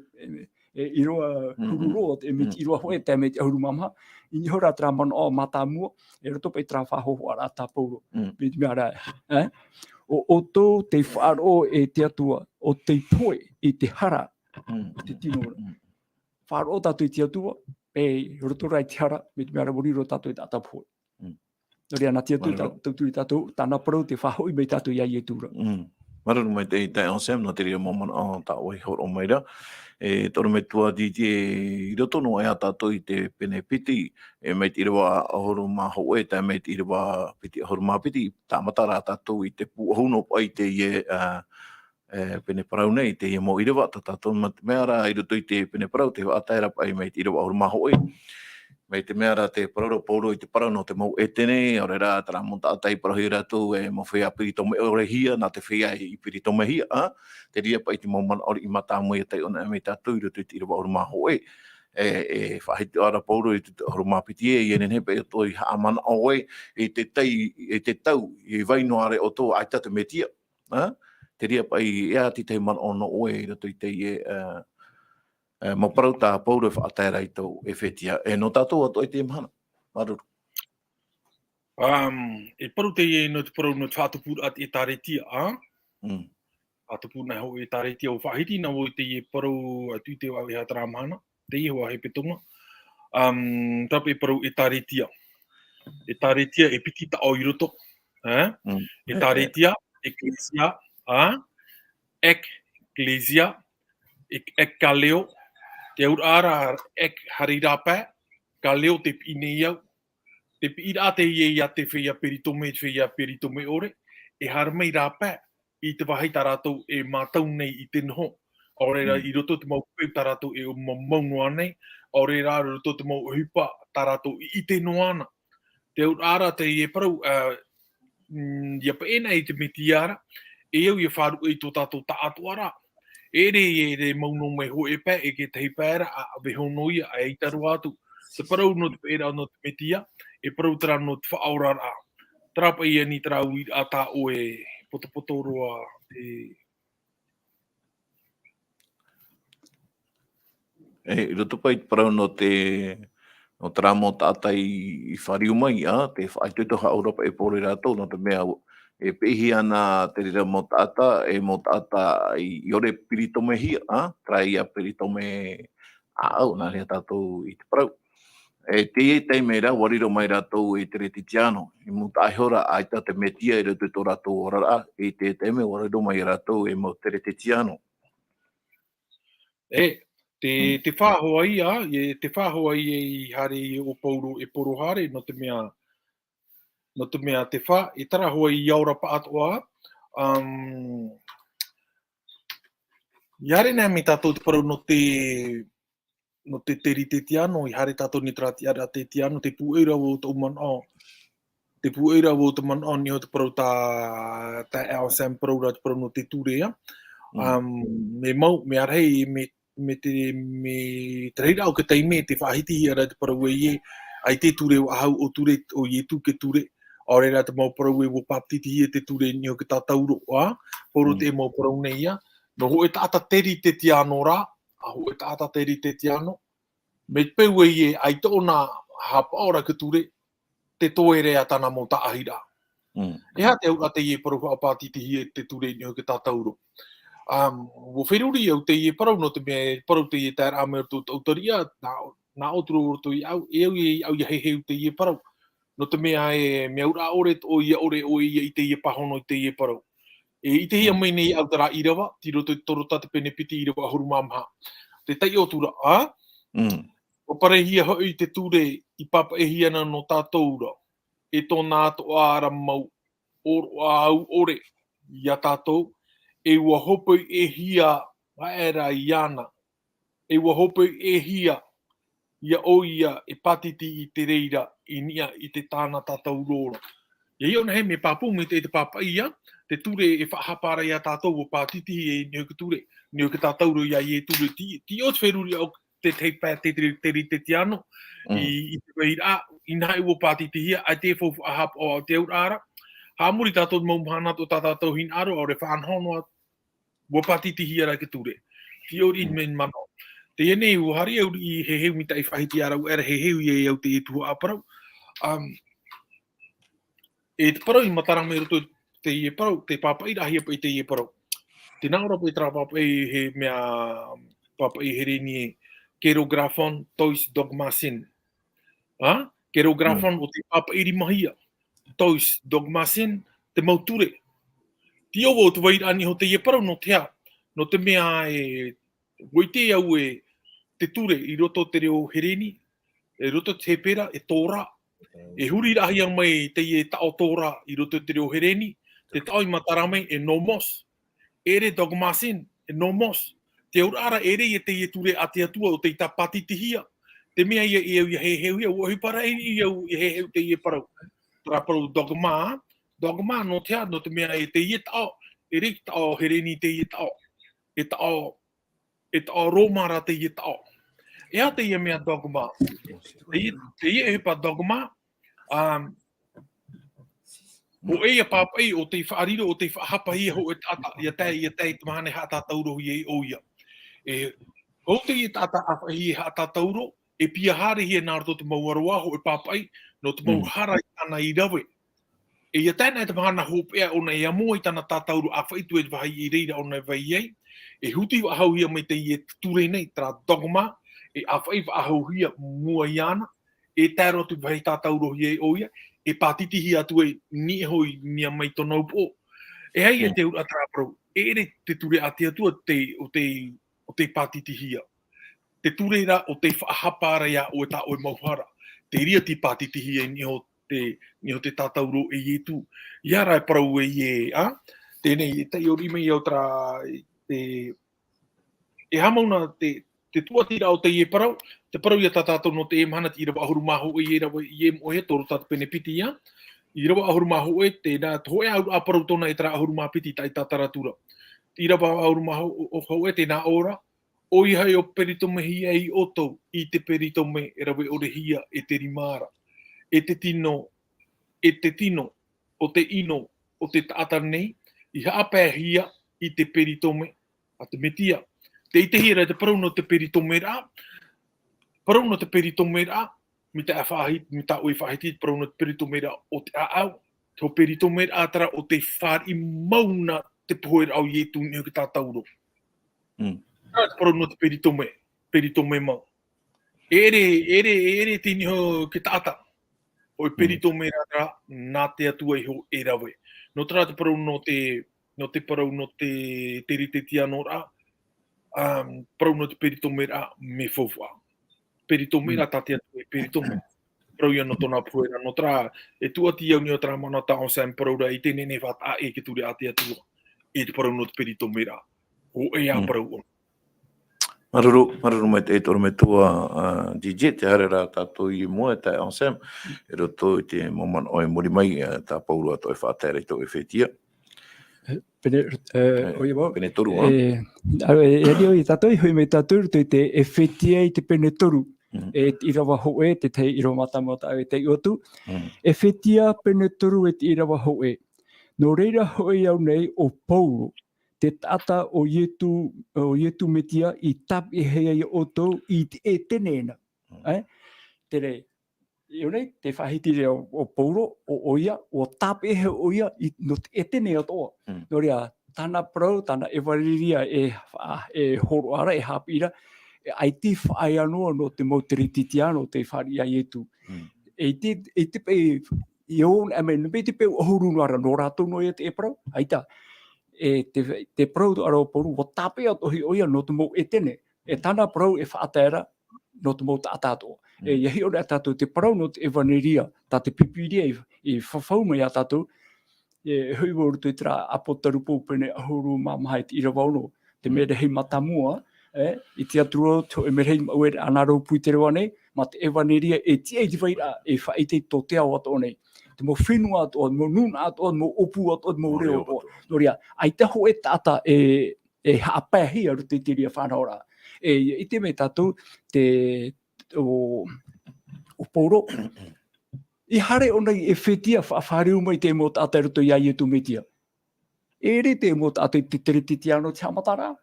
C: I roa hururo, e miti I roa hoe, te meti ahuru mamha, I ni hora tra mana o matamua, e roto pei tra whahoho ara tāpou, miti mea rai, o tō te whaaro e te atua, o te poe I te hara, te tinora. Whaaro tātou I te atua, e roto rai te hara, miti mea rawuriro tātou I tātou poe. Noria nā tia tūturi tātou, tāna parau te whahoi mei tātou iai e tūra.
A: Mararu mai te o Sam, no te ria momana o tā oi horo mai ra. E toro me tua di te I roto no ea tātou I te pene piti, e mei te irawa ahoro mā hoe, ta mei te irawa piti ahoro mā piti, tā matara tātou I te puahuno pai te ie pene parau nei, te ie mo irawa, tātou mea ra I roto I te pene parau, te whaataira pai mei te irawa ahoro mā hoe. Mei te mea ra te pararo Paulo I te parau no te mau e tene, ore rā tara monta atai parahi ratu e mo whea piritome ore hia, nā te whea I piritome hia, te ria pa I te maumana ori I mata amui e tai ona e mei tātou I roto I te irawa ora mā hoe, e whahiti ara Paulo I te ora mā piti e enen hepe e toi haamana oe, e te tau, I vainoare o tō aita te metia, te ria pa I ea ti te mana ono oe I roto I te ie, mo parau tā Paulo whaataira I tau Ephesia. E no tātou ato I te mhana. Maruru.
B: E paru teie no te parau no te whātupura at e tāretia, whātupura nei hau e tāretia o whahiti na o teie parau atu te au e hatra mana. teie hoa hepetoma. Tapi parau e taretia. E taretia e piti ta o i roto. E taretia, ecclesia, ecclesia, ek kaleo, te urara ek harirapa, kaleo te pine iau, te pira te ie ia te whea peritome ore, e harmei rapa, i te wahai taratou e mātau nei i te noho, Orera i roto te mau pēu taratou e o maungo anei, orera i roto te mau hupa taratou i te noana. Te urara te ie parau, ia pa ena i te metiara, e au ia wharu i tō tātou ta atuara. E re mauno me ho e pē, e ke te pēra a vehonoia a eitaru atu. Te parau no te pēra no te metia, e parau tera no te whaorara. Trapa ia ni trau i a tā o e potopotoroa te...
A: I roto pai parau no te ramo tata i whariu mai, te whaitu toha Europa e pōre rātou, no te mea e pehi ana te rira mo tata, e mo tata i ore piritome hia, trai a piritome au, nā rea tātou i te parau. E teie tei meira, wariro mai rātou i te reti tiano, i muta aihora aita te metia i roto tō rātou orara, i te teme wariro mai rātou i mo te reti tiano.
B: Te whāhoa ia, te whāhoa ia i hare o Paulo e porohare, no te mea te whā, e tarahoa i aura pa Atua. I hare nea me tātou te parau no te teri te tiano, i hare tātou ni trati ara te tiano, te pueira o tō manao. Te pueira o tō manao ni ho te parau ta ao sam parau ra te parau no te tūrea. Me mau, me arhei, me te reira au ke teime te whahiti ara te parau e ie, ai te ture o ahau o ture o ie tu ke ture, aurera te mau parau e o paptiti e te ture ni o ke tātauro, poro te mau parau nei ia, no ho e tāta teri te tiano rā, ho e tāta teri te tiano, me peu e ie, ai tōna hapaora ke ture, te toere a tana mo ta ahira. E ha te au a te ie parau a paptiti e te ture ni o ke tātauro. Wo wheruri au te ie parau no te mea parau te ie tēr ame o tautaria, nā oturu o to i au, e au ia heheu te ie parau. No te mea e mea ura ore o ia i te ie pahono i te ie parau. E i te ia mai nei au tara Irava, tiro te torota te pene piti Irava ahuru mamha. Te tai o tura, o pare hia hoi te ture i papa e hiana no tātoura. E tōna atoa ara mau au ore ia tātou. E ua hopo e hia aera i ana. E ua hopo e hia ia o ia e patiti i te reira i nia i te tāna tātou rora. E iona he me pāpungi te pāpa ia, te ture e whahapara ia tātou o patiti e nio ke ture, nio ke tātou ro ia i e ture. Ti o te wheruri au te teipā te te tiano, i te weira, i nai o patiti hia, ai te whau ahap o te aurara. Hāmuri tātou maumhana o tātou hinaaro, o re whaanhonoa, wa patiti hi ara ke ture. Ti ori men mano. Te ene u hari au i heheu mita i whahiti ara u era heheu i au te etua aparau. E te parau i matara me roto te ie parau, te papa i rahi apa i te ie parau. Te nangara po i tra papa i he mea papa i here ni kerografon tois dogmasin. Kerografon o te papa i rimahia. Tois dogmasin te mauture. Ti o te waira ani ho te ie parau no te hea. No te mea e woite au e te ture i roto te reo hereni, e roto te hepera e tōra. E huri rahi ang mai te ie tao tōra i roto te reo hereni, te tao i matarame e nomos. Ere dogmasin e nomos. Te aurara ere i te ie ture a te atua o te ita patitihia. Te mea ia i au i heheu ia, uahi para i au i heheu te ie parau. Tara parau dogma no te hea, no te mea e te ie tao, e rei tao hereni te ie tao. E tao romara te ie tao. E a te ie mea dogma. Te ie hepa dogma, o eia papai o te whaariro o te whahapa hia ho e tata, ia tei te mahane hata tauro hi e o ia. E ho te ie tata hi e hata tauro, e pia hare hi e nārto te mauaroa ho e papai, no te mauhara i tana i rawe. E ia tēnei te mahana hopea o nei amui tana tātauru a whaitu e wahi i reira o nei vai ei. E huti wa hau hia mai te ie ture nei, tra dogma, e awhai ahauhia muaiana, e tēro tu vai tātaurohi e oia, e pātitihi atu e ni hoi nia mai tonau po. E hei e te ura trāprau, e re te ture ati atua o te pātitihia. Te ture ra o te whaahapara ia o e tā o e mauhara. Te ria ti pātitihi e ni ho te tātauro e ietu. Ia rai parau e ie, a? Tēnei, te ori mei au tra, e hamauna te tuatira o te ie parau, te parau ia tātātou no te e mahana ti Irava ahuru maho e Irava i e mohe, toro tātou pene piti ia. Irava ahuru maho e tēnā, hoe au aparau tona e tra ahuru maho piti tai tātaratura. Irava ahuru maho o hau e tēnā ora, o ihai o peritome hia i oto i te peritome e rawe o hia e te rimara. E te tino, o te ino, o te taata nei, i haapea hia i te peritome a te metia. Te ite hira te parau no te peritome rā. Parau no te peritome rā, mi te awhahit, mi ta oi whahiti, parau no te peritome rā o te aau. Te o peritome rā tara o te whāri mauna te poher au ietu ni o ki tātauro. Parau no te peritome mau. Ere tini ho ki tāta. O i peritome rā nā te atua i ho e rawe. No tera te parau no te parau no te rite tiano rā, parau no te peritome rā me fofua. Peritome rā tāte atua i peritome. Parau ia no tona puera. No tera e tuati au ni o tera mana tā o sam parau rā i tēne ne whata e ki ture a te atua. E te parau no te peritome rā. O e a parau o.
A: Maruru mai te eitoro me tua DJ, te harera tātou i mua e tai onsem, e roto i te moman oi muri mai tā Paulo ato e whātere i tau e whetia. Pene toru,
C: E reo i tātou i hui me tātou i te e whetia i te pene toru. E Irava hoe, te te Irava matamata e te iotu. E whetia pene toru e te Irava hoe. No reira hoe au nei o Paulo. Te tata o ietu metia i tap e hea i oto i e tenena. Tere, i nei, te whahiti reo o Paulo, o oia, o tap e hea oia i no te e tene atoa. No rea, tana prau, tana evariria e horo ara, e Haapiiraa, ai te whaai anoa no te mauterititiano te wharia ietu. E te pe, i on, me te pe ohuru noara, no rātou no e te e prau, aita. E te prau ara o Paulo, o tape atohi oia no te mou e tene. E tana prau e whaatera no te mou tātātoa. E iahi ora tātou te prau no te evaneria, tā te pipiria i whawhau mai a tātou. E hui waru te tra Apokalupo pene ahuru mamahai te Irava ono, te mea hei matamua, i te atua e mea hei maue anaro pui te rewa nei, ma te evaneria e tia i te waira e whaite tō te au ato nei. Te mo whenua atoa, mo nuna atoa, mo opu atoa, mo reo atoa. No rea, ai te ho e tata e haapēhi aru te tiria whanaora. I te me tātou, o Paulo, i hare o nei e whetia whaareu mai te mo tata ruto ia i tu metia. E re te mo tata te teretitiano te hamatara.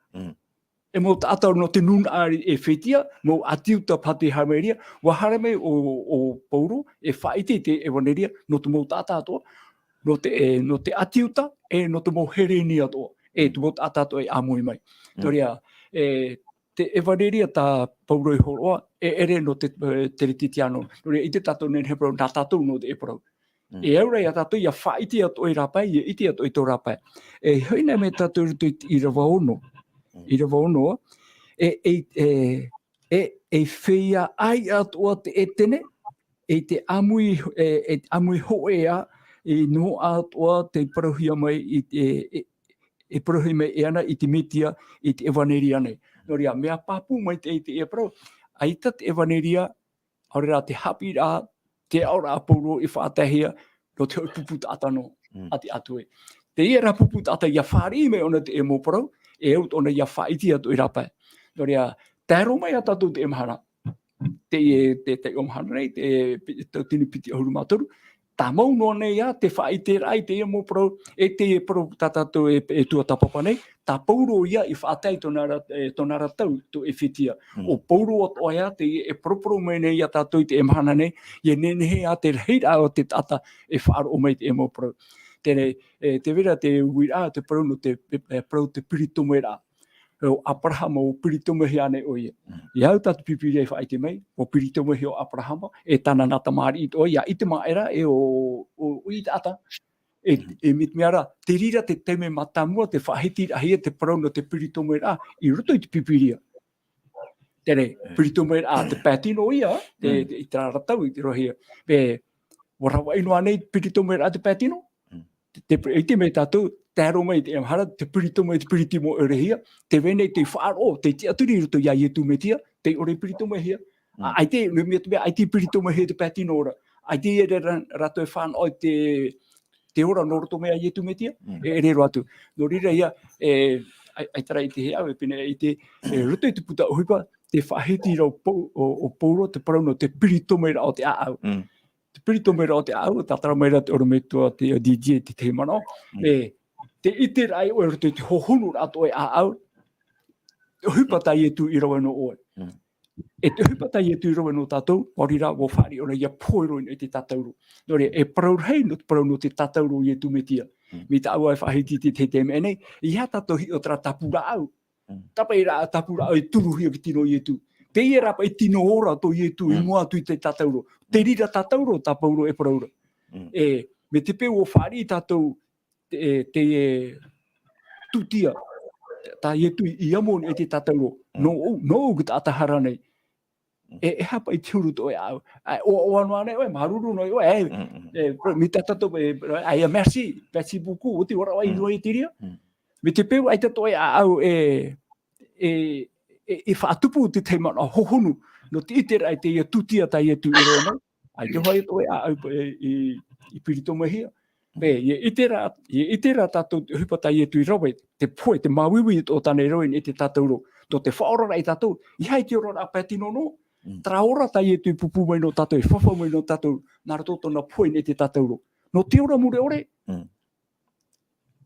C: E mo tata no te nuna ari e whetia, mo atiuta pati hameria, wa hare mai o Paulo e whaite te evaneria no te mo tata atoa, no te atiuta e no te mo hereni atoa, e te mo tata atoa e amui mai. Toria, te evaneria tā Paulo i horoa, e ere no te teretitiano. Toria, i te tatou nen hebrau, nā tatou no te eparau. E aurei a tatou ia whaite atoa i rapai, e iti atoa i tō rapai. E hoina me tatou ruto i Irava ono, Irava ono, e whea ai atua te etene, e te amui hoea, e no atua te parohia mai, e parohia mai e ana i te metia, i te evaneria nei. No rea, mea papu mai te e parau, aita te evaneria, aurera te Haapiiraa, te aura a Paulo i whaatahia, no te pupu tātano, ati atue. Te iera pupu tāta ia whāri me ona te e mō parau, e eut ona ia whaiti atu i rapai. No rea, tēro mai a tātou te emahana. Te omahana nei, te tini piti ahuru mātoru. Tā mau noa nei a, te whaite rai te e mō parau, e te e parau tātou e tuatapapa nei, tā Paulo ia i whaatai tonara tau, to e whitia. O Paulo atoa ia, te e paroparo mai nei a tātou i te emahana nei, i nenehe a te reira o te tata e whaaro o mai te e mō parau. Tēnei, te vera te uira, te parau no te parau te piritomo e rā. o Abraham o piritoma hiane o ia. Iau tatu pipiri e faaite mai, o piritoma hi o Abraham, e tana nata maari ito o ia, ite maera e o ita ata, e mitmeara, te rira te teme matamua, te whahiti ahia, te parau no te piritoma era, I roto I te pipiria. Tere, piritoma era, te patino o ia, te itaratau I te rohia. Pe, warawa inoa nei piritoma era te patino, te me tātou, te haro mai te amhara, te piritoma e te piritimo ere hia, te wene te whaaro, te te aturi roto ia ietu me tia, te ore piritoma hia. Ai te, ai te piritoma hia te patino ora. Ai te ere rato e whan oi te ora no roto mea ietu me tia, e rero atu. No rira ia, ai tara I te hea, e pene I te roto I te puta ohipa, te whahiti rau o Paulo, te parau no te piritoma ira o te aau. Te piritoma ira o te aau, tatara meira te orometua te DJ te te mana, te ite rai o roto te hohonu rato e aau, ohipa tai e tu I rawa no oe. E te ohipa tai e tu I rawa no tātou, orira o whari ora ia poiro I te tatauru. Nore, e parau hei no te parau no te tatauru I e tu me tia. Mi ta aua e whahiti te te me enei, I ha tātou hi o tra tapura au. Tapa I ra tapura au e turuhia ki tino I e tu. Te I rapa e tino ora to I e tu, I mua tu I te tatauro. Te rira tatauro tapauro e parauro. E me te peo o whari tātou te tutia. Ta I e tu I amon e te tatauro. No ki ta atahara nei. E hapa I tiuru to e au. O anua nei, oe maruru noi, oe, mi tatato, ai a merci buku, o te ora wai roi e tiria. Me te peo ai tato e au e whaatupu te teimana hohonu, no te itera ai te ia tutia ta ia tu I roa nei. Ai te hoi to e au I piritoma hia. Pe, ia itera tātou hupa ta ia tu I roa, te poe, te mawiwi o tāne roa I te tātauro, to te whaorara I tātou, I hai te ora a patino no, tra ora ta ia tu I pupu mai no tātou, whawha mai no tātou, nara tōtona na poe I te tātauro. No te ora mure ore,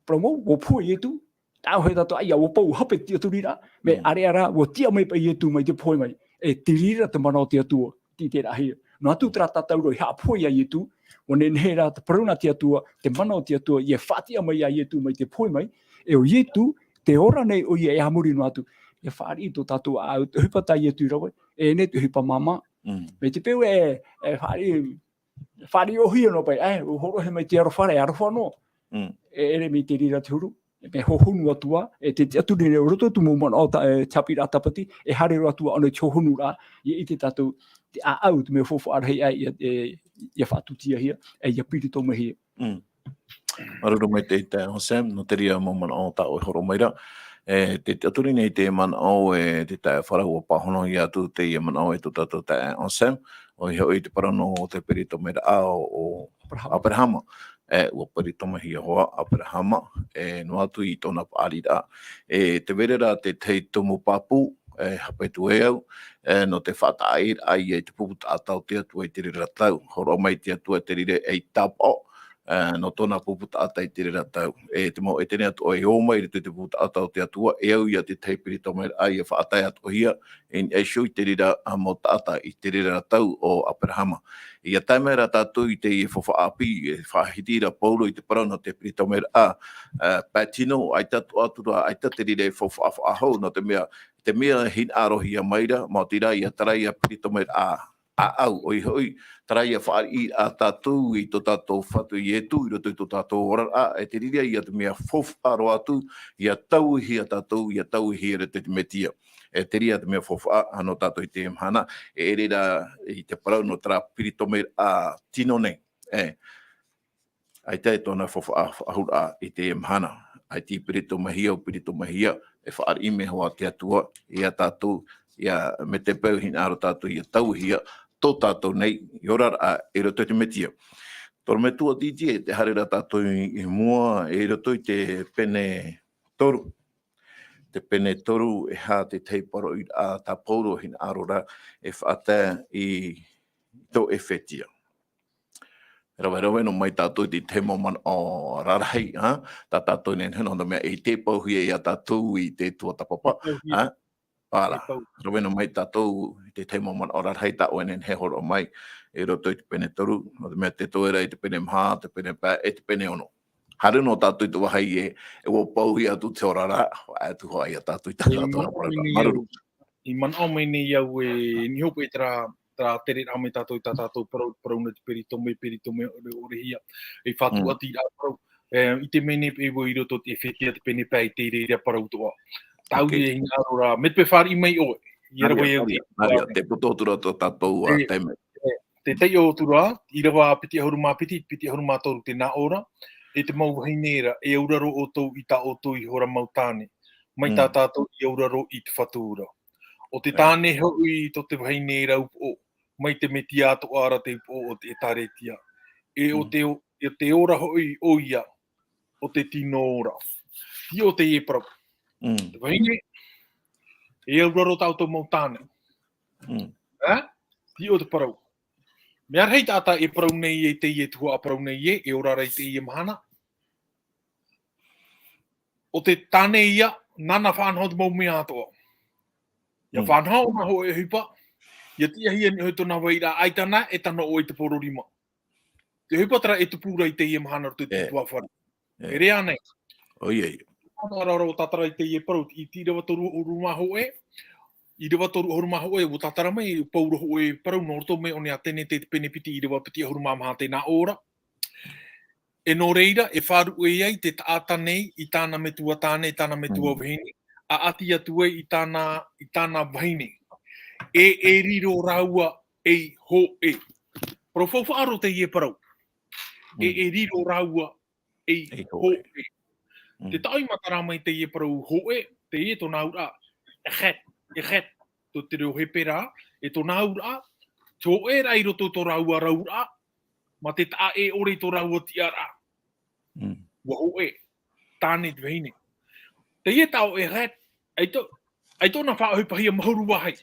C: promo, o poe I tu, tau hei tātou, aia, o pau hape tia turira, me are ara, o tia mai pa I tu mai te poe mai, e te rira te mana o te atua, ti te rahia. No atu tra tātauro, ha poe I tu, o ne nera te paruna te atua, te mana o te atua, I whatia mai I tu mai te poe mai, e o I tu, te ora nei o I hamuri no atu, e whaari I to tātou au, te hupa ta I tu rawa, e ne te hupa mama, me te peu whaari o hia no pai, o horo he mai te arowhare, arowhano, ere mi te rira te huru, me hohonu atua, e te aturi ne roto tumu mana o Haapiiraa tapati, e harero atua ane te hohonu rā, I te tātou, te au, te me fofo arhei ai, ia whaatutia hia, e ia piritoma hia.
A: Maruru mai te te o Sam, no te ria mo mana o ta o horo maira. Te aturi nei te mana o te tae wharau o pahono I atu te ia mana o tu tātou tae o Sam, o I te parano o te piritoma ira o Abrahama. Ua piritoma hi hoa Abrahama, no atu I tōna Haapiiraa. Te verera te tei tumu papu, hapetu e au, no te whatair ai te pupu tātau te atua I te rira tau. Horo mai te atua te rire e tapo, no tōna pupu tātai te rira tau. Te mau e tene atu o e oma I te pupu tātau te atua, e au ia te tei piritoma ai e whaatai atu hia, e shu I te rira mo tāta I te rira tau o Abrahama. Ia taimera tātou I te I whawha api, e whahitira Paulo I te parau no te piritoma patino, ai tatu atura, ai tatu rire e whawha ahau no te mea hinaaro hia maira, mao tira ia tarai a piritoma au, oi, tarai a whaari a tātou I tō tātou whatu I etu, I roto I tō tātou ora, e te rire ia te mea whawharo atu, ia tau hia tātou, ia tau hia te metia. E te ria te mea whawha, ano tātou I te mhana, e rira I te parau no tra piritoma tino nei. Ai te tōna whawha ahura I te mhana, ai te piritoma hia o piritoma hia, e whaari me hoa te atua, ia tātou, ia me te pau hinaaro tātou, ia tau hia, tō tātou nei, I orara e roto te metia. Toro me tua DJ, te harera tātou I mua, e roto I te pene toru. Te pene toru e ha te teiparo I a tā Paulo hinaaro ra, e whaatea I tō Ephesia. Rawe no mai tātou I te moman o rarahei, tā tātou nen hena no mea I te pauhia I a tātou I te tuatapapa, Para, rawe no mai tātou I te moman o rarahei tā oe nen he horo mai, e roto I te pene toru, no te mea te toera I te pene mha, te pene pā, e te pene ono. hare no tātou i tu wahai e o pauhi atu te orara, atu hoa ia tātou i tātou maruru.
B: I man au mai nei au e ni hope e tra tere ame tātou i tātou parau na te peritome orehia e whatu ati a parau. I te mene e wo i roto te Ephesia te pene pai te rea parau toa. Tau e hinaaro rā, met pe whari mai oe.
A: Maria, te pototura to tātou a teme.
B: Te teie o turaa, Irava piti ahuruma piti ahuruma toru te nā ora, e te mau heinera, e auraro o tau i tā o tau i hora mautāne, mai tā tātou i auraro i te whatuura. O te tāne hui to te heinera upo, mai te meti ato ara te upo o te taretia. E o te ora hui o ia, o te tino ora. Ti o te e parau. Te waine, e auraro tātou mautāne. Ti o te parau. Mea rei tāta e parau nei e teie tua a parau nei e ora rei teie mahana. O te tāne ia, nana whanhau te mau mea atoa. Ia whanhau na ho e hupa, ia tia hia ni hoi tona waira aitana e tana o i te pororima. Te hupa tara e te pūra i teie mahana o te tua whara. E rea nei.
A: Oiei.
B: Tātara o tātara i teie parau, i tīrewa toru o ruma ho e, I rewa toru horuma hoe, o tātara mai, Paulo hoe parau no roto me o nea tene te pene piti I rewa piti horuma maha te nā ora. E no reira, e wharu e ai te taata nei I tāna me tua tāne, I tāna me tua vahine, a ati atu e I tāna vahine. E riro raua e ho e. Parau whawhaaro te ie parau. E riro raua e ho e. Te taui matara mai te ie parau ho e, te ie tōna ura, e het, to te reo hoperaa, e tōna ura, tō e rai roto tō raua, ma te taa e ore tō raua tiara. Wa ho e, tāne te vahine. Te ie tau e het, ai tōna whaahupahia mahuru wahai.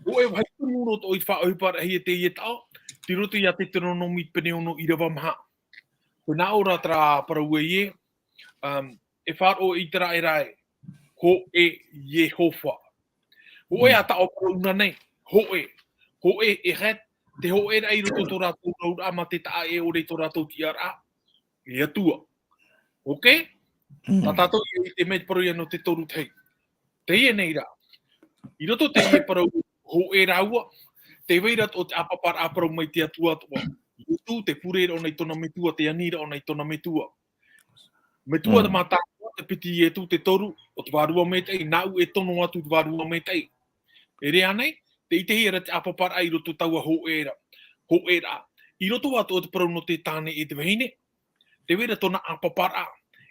B: O e wahai tūnu roto I whaahupahia te ie tau, ti roto ia te teronomi pene ono Irava maha. Ko nā ora tra parau e ie, e wharo I tera e rai, ho e Yehova. Ho e ata o paruna nei, ho e het, te ho e rai roto tō rātou raura ma te taa e ore tō rātou tiara, e Atua. Ok? Tā tātou I te mei parau no te toru tei. Teie nei rā. I roto te ie parau ho e raua, te weirat o te apapara parau mai te Atua atoa. I roto te purera o nei tōna metua, te anira o nei tōna metua. Metua te mātākua, te piti e tu te toru, o te wārua metei, nāu e tono atu te wārua metei. E rea nei, te ite hera te apapara I roto taua ho era. I roto atu o te parau no te tāne e te wahine, te wera tona apapara.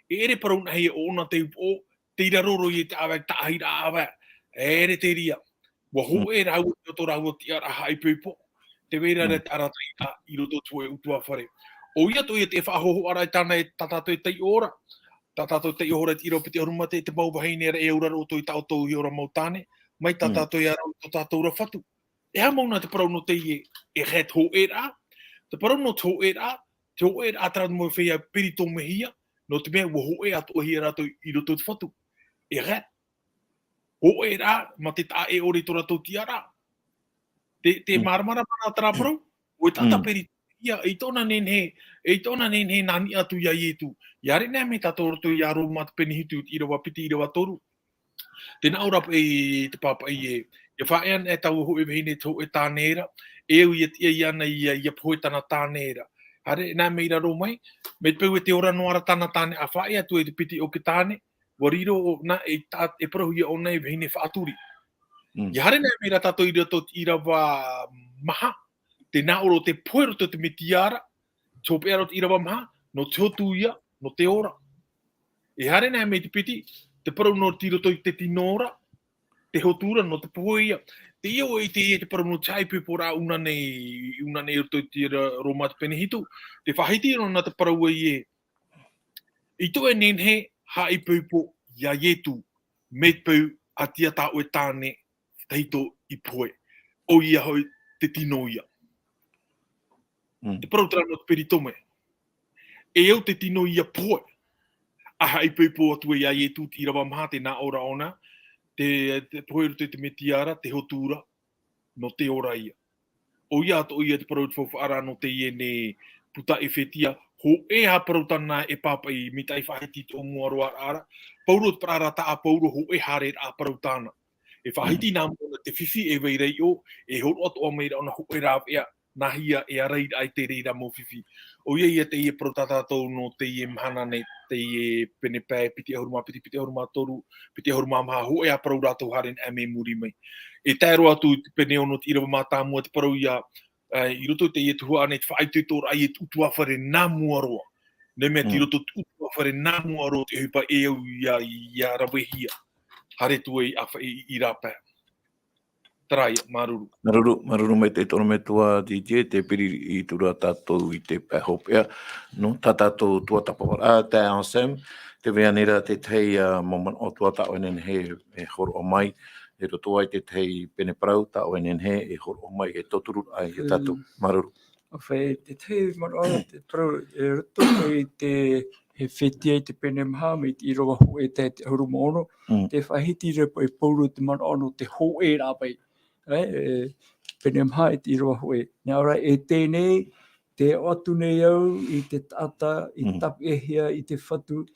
B: E ere parau na hei o ona te upo, te iraroro I te awa, tahira awa. E ere te ria. Wa ho era au te roto rau tiara hai pupo. Te wera re te arataita I roto tue utua whare. O ia to ia te whahoho arai tāna e tatato e tei ora. Tatato te ora I ro piti oruma te mau wahine e ura roto I tau tau I ora mau tāne. Mai tatato I arau to tātou ra whatu. E ha mauna te parau no te ie e het ho era. Te parau no te ho era atara mo whea pirito mehia. No te mea ho e atu hi rato I roto te whatu. E het. Ho era ma te ta e ore to rato tiara. Te maramara mana atara parau. O tata pirito. Ia, e tōna nenhe nani atu ia ietu. Iare nea me tato roto I aro mata penihitu I rawa piti I rawa toru. Tēnā ora e te papa e whaean e tau ho e vihine tō e tāneera. E au ia tia iana ia poe tana tāneera. Hare, nā meira ro mai, me te pau e te ora noara tana tāne a whae atu e te piti o ke tāne. Wariro o nā e parahu ia o nei vihine whaaturi. I hare nā meira tato I rawa maha. Te nā oro te poe roto te metiara, tō pēra o te Irava maha, no te hotu ia, no te ora. E hare nā me te piti, te parau no te roto I te tinora, te hotura no te poe ia. Te ia o I te parau no te haipepora una nei roto I te roma te penehitu. Te whahiti no na te parau e. I to e nenhe haipepo ia ietu, me pau a tia tā o e tāne, teito I poe. O ia hoi te tino ia. Te parau tera no te peritome. E au te tino ia poe. Aha I pēpō atu e ai e tūti Irava maha te nā ora ona. Te poe roto te metiara, te hotura, no te ora ia. O ia ato ia te parau te whawhaara no te ie ne puta e whetia. ho e ha parutana e papa I mitai whahiti tō muaroa ara. Paulo parata a Paulo ho e hare a parutana. E whahiti nā mōna te whiwhi e weirei o, e horo atu o meira ona ho e rāw ea, nahia e a reira ai te reira mō whiwhi. O ia teie parutata tō no teie mhanane, teie pene pē, piti ahuruma piti, piti ahuruma toru, piti ahuruma maha, ho e a parurato haren a me muri mai. E tēro atu pene ono te Irava mā tāmua te parau ia, I roto te ietu ane te faaite tōra ai e utua whare nā muaroa. Ne mea ti roto utua whare nā muaroa te hupa e au ia rawehia. Hare tue I awha I rāpea. Tarai, maruru.
A: Maruru mai te tono me tua DJ, te piri I tura tatou I te hopea. No, tatou tuatapapa, te ansem, te vea nera te teie moman o tuata o enen he horo o mai. E roto ai te tei pene Parau, ta o enen he e horo o mai e toturu ai e tatou. Maruru.
C: Awhai, te tei mara te Parau, e roto I te he whetia I te pene maha, me te Irava ho e te huruma ono, te whahiti repo e Paulo te mana ono te ho e rāpai. Pene maha I te Irava ho e. Nā ora e tēnei, te atu nei au I te tata, I tapehia, I te whatu,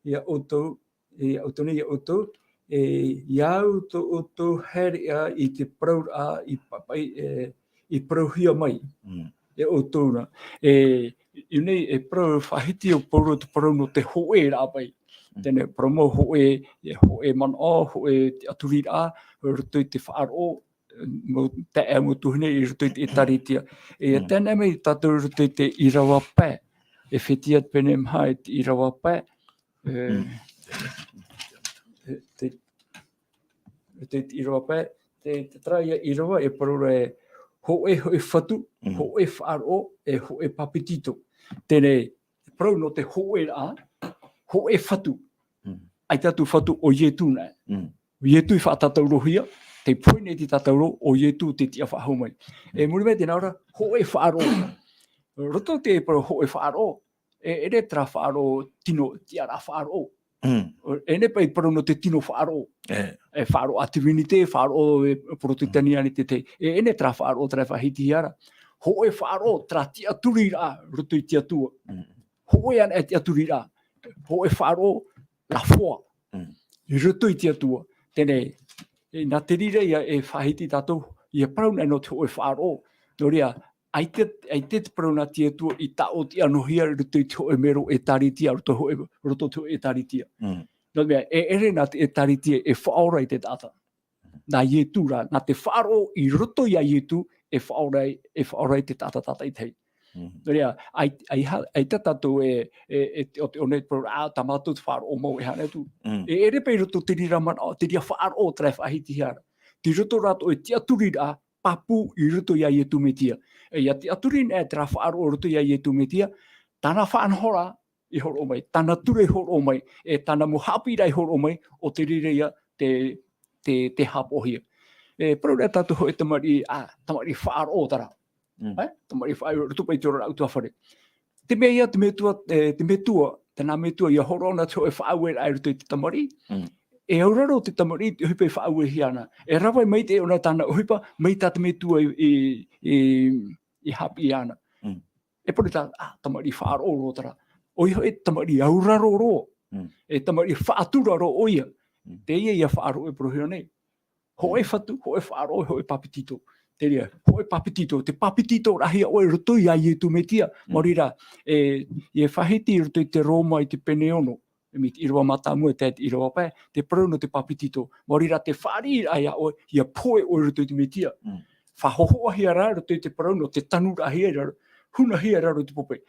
C: I a oto, I a oto nei a oto, e iau to oto herea I te Parau a I papai I parauhia mai. E otona. Nei e Parau whahiti o Paulo te Parau no te hoe rāpai. Tēnei promo hoe, hoe man o, hoe te aturira, roto I te whaaro, mo te ea mo tuhine I roto I te etaritia. E tēnei mei tatou roto I te Irava pē. E whetia pene maha I te Irava pē. Te Irava pē, te traia Irava e Parau e ho e whatu, ho e whaaro, e ho e papitito. Tēnei, Parau no te ho e rā, ho e whatu. Ai tatu whatu o ietu nē. Ietu I whaatatau rohia, te poine te tatau o ietu te tia whahau mai. E muri mea tēnā ora, ho e whaaro. Roto te Parau ho e whaaro, e ere tra whaaro tino tia rā whaaro. Ene pai Parau no te tino whaaro. E whaaro ativinite, whaaro e protitania ni te te. E ene tra whaaro tra whahiti hiara. Ho e whaaro tra tia turi rā, roto I tia tua. Ho e ana e tia turi rā. Ho e whaaro la whoa. I roto I tia tua. Tēnei, nā te rira ia e whahiti tātou, ia Parau nei no te ho e whaaro. Nō rea, ai te Parau nā tia tua I ta o tia nohia roto I te ho e mero e taritia, roto te ho e taritia. Nō mea, e ere nā te e taritia e whaora I te tata. Nā ietu rā, nā te whaaro I roto I a ietu e whaora I te tata I tei. Nō rea, ai te tatou e te one Parau, tamatu te whaaro o mau e hane tu. E ere pei roto te rira mana, te ria whaaro trai whahiti hiara. Te roto rato e te aturi rā, papu I roto I a ietu me tia. E ia te aturi nē te rā whaaro o roto I a ietu me tia, tāna whaanhora I horo o mai, tāna ture horo o mai, e tāna mo Haapiiraa I horo o mai, o te rire ia te hapohia. E Parau rea tātou ho e tamari whaaro o tara. Tamari whaaro, roto pai te ora autua whare. Te mea ia, te metua, tēnā metua, ia horo ona te ho e whaau e rai roto I te tamari. E auraro te tamari, te hupa I whaau e hiana. E rawai mai te ona tāna hupa, mai tā te metua I Haapiiraa. E pore tā, tamari whaaro o tara. O iho e tamari auraro ro. E tamari whaatura ro o ia. Te ia whaaro e prohia nei. Ho e whatu, ho e whaaro, ho e papitito. Te ria, ho e papitito. Te papitito rahi o e roto I a ietu me tia. Morira, e whahiti roto I te Roma I te pene ono. E mi te Irava matamu e te Irava pē. Te Parau no te papitito. Morira, te whaari ai a o ia poe o roto I te me tia. Whahohoahia rā roto I te Parau no te tanu rahi rā. Huna hia rā roto pope.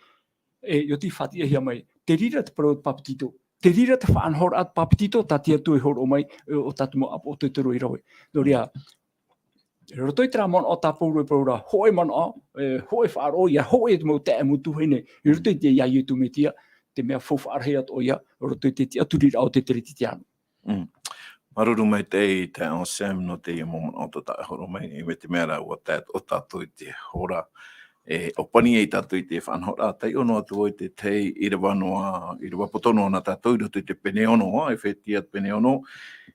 C: E yo ti whatia hia mai. Te rira te Parau papitito. Te rira te whaanhora at papitito, ta tia tui horo o mai, o tatu mo apo o te turu I rawe. Nō rea, roto I tera mana o tāpuru e Parau rā, hoe mana o, hoe whaaro, ia hoe te mau te amu tuhine, I roto I te ia ietu me tia, te mea whawhaarhea to ia, roto I te tia turi rao te tere titiano.
A: Maruru mai te ansem no te ia moman o tata horo mai, I me te mea rau o tātou I te hora. O pani e tātou I te whanhora, tai ono atu o te tei Irava noa, Irava potono na tātou I te pene ono, e whetia pene ono,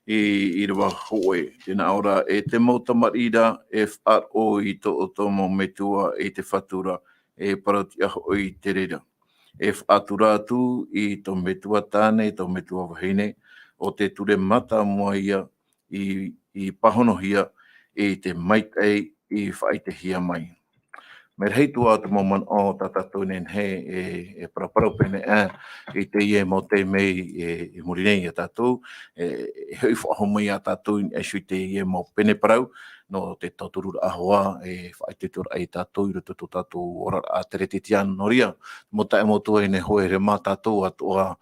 A: Irava hoe. Tēnā ora, e te mautamarira, e wharo I to otomo metua, e te whatura, e parati aho I te rera. e whaatura atu i to metua tāne, to metua wahine, o te ture mata mua ia i pahonohia i te maitai i faaite hia mai. Me rei tua te moman o tatou nen he parau pene i teie mo te mei i murinei a tatou, hei whahomai a tatou e sui teie mo pene parau, no te taturura ahoa e whaaite tura ai tatou i roto tatou ora a tere te tian noria, mo tae mo tua ine hoe re mā tatou atoa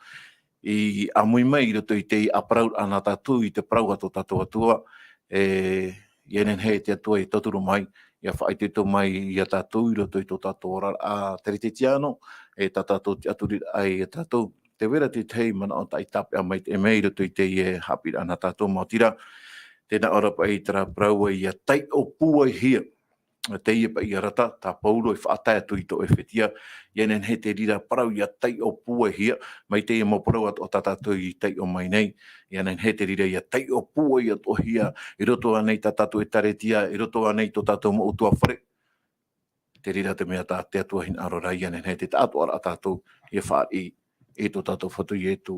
A: i amui mai i roto i te aparau ana tatou i te parau ato tatou atua, ienen he te atua i taturu mai, ia whaaite tō mai i a tātou i roto i tō tātou ora a tere te tiano, e tā tātou te aturi ai a tātou. Te wera te tei mana o tai tape a mai te mei roto i te Haapiiraa na tātou mautira. Tēnā ora pa i tera praua i a tai opuahia. Teie pa i a rata, tā Paulo i whaatai atu i tō Ephesia. Ienen he te rira parau i a tai opuahia. Mai teie mo parau atu o tātou i tai o mai nei. Ienen he te rira i a tai opuahia tohia. I roto anei tā tātou e taretia, i roto anei tō tātou mo utua whare. Te rira te mea tā te atua hinaaro rai, ienen he te tātou ara tātou i a whaari e tō tātou whatu i etu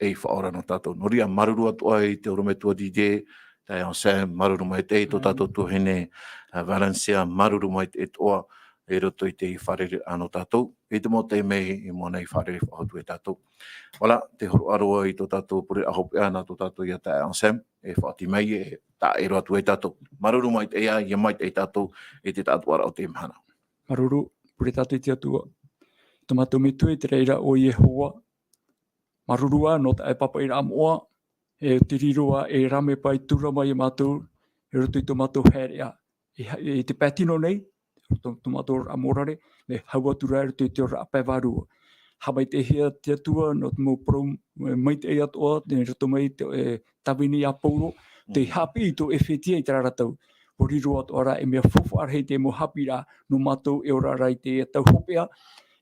A: e i whaora no tātou. Noria maruru atua i te orometua DJ, tai on Sam, maruru mai te tō tātou tuhene, Valencia, maruru mai te etoa, e roto i te i wharere ano tātou. E te mo te mei i mō nei wharere whahotu e tātou. Wala, te horo aroa i tō tātou pure a hoperaa tō tātou i a tai on Sam, e whaati mai e tā ero atu e tātou. Maruru mai te ea, i mai te tātou, e te tātou ara o te mhana.
C: Maruru, pure tātou i te atua. Tomato me tui te reira o Yehowa. Marurua no te papa i ramoa. E te riroa e rame pai tura mai e mātou. E roto i tomato herea. E te patino nei, tomato amorare, me haua tura e roto i te ora apai warua. Hamai te hea te atua, no te mo pro mai te e atoa, te roto mai te tawini a Paulo. Te hapi i tō Ephesia i te raratau. O riro atu ara e mea fufu arhei te mo Haapiiraa no mātou e ora rai te tau hopea.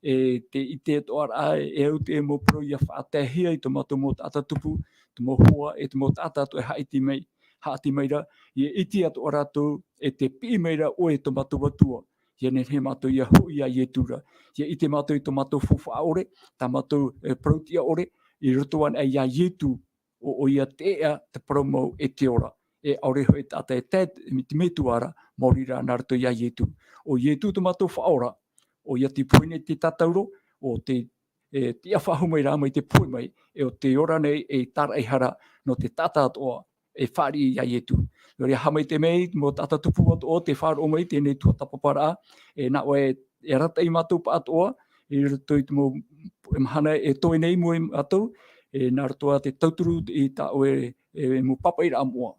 C: E te ite atu ara e au te mo pro ia whaatehia i tō mātou mo tata tupu, te mo hoa e te mo tata atu e haiti mai. Haati meira, i iti atu ora atu e te pi meira o e tō mātou atua. Ia ne he mātou ia hui a ietura. Ia ite mātou i tō mātou fufu a ore, tā mātou prautia ore, i rotoan e ia ietu o ia tea te promo e te ora. E aure hoi tata e tēt, te metuara, morira nā rato ia ietu. O ietu tō mātou whaora, o ia te puine te tatauro, o te tia whahumaira mai te pui mai, e o te ora nei e tara e hara no te tata atoa, e whari ia ietu. Nori hamai te mei, mo tata tupu atoa, te wharo mai, tēnei tuatapaparaa, e nā oe e rata i mātou pa atoa, e rato i te mo mahana e toi nei mo i atou, e nā ratoa te tauturu i ta oe mo papa i ramoa.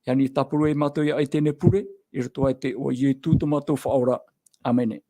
C: Yani tapuru e mātou i ai tēnei pure, i rato ai te o ietu tō mātou whaora. Amene.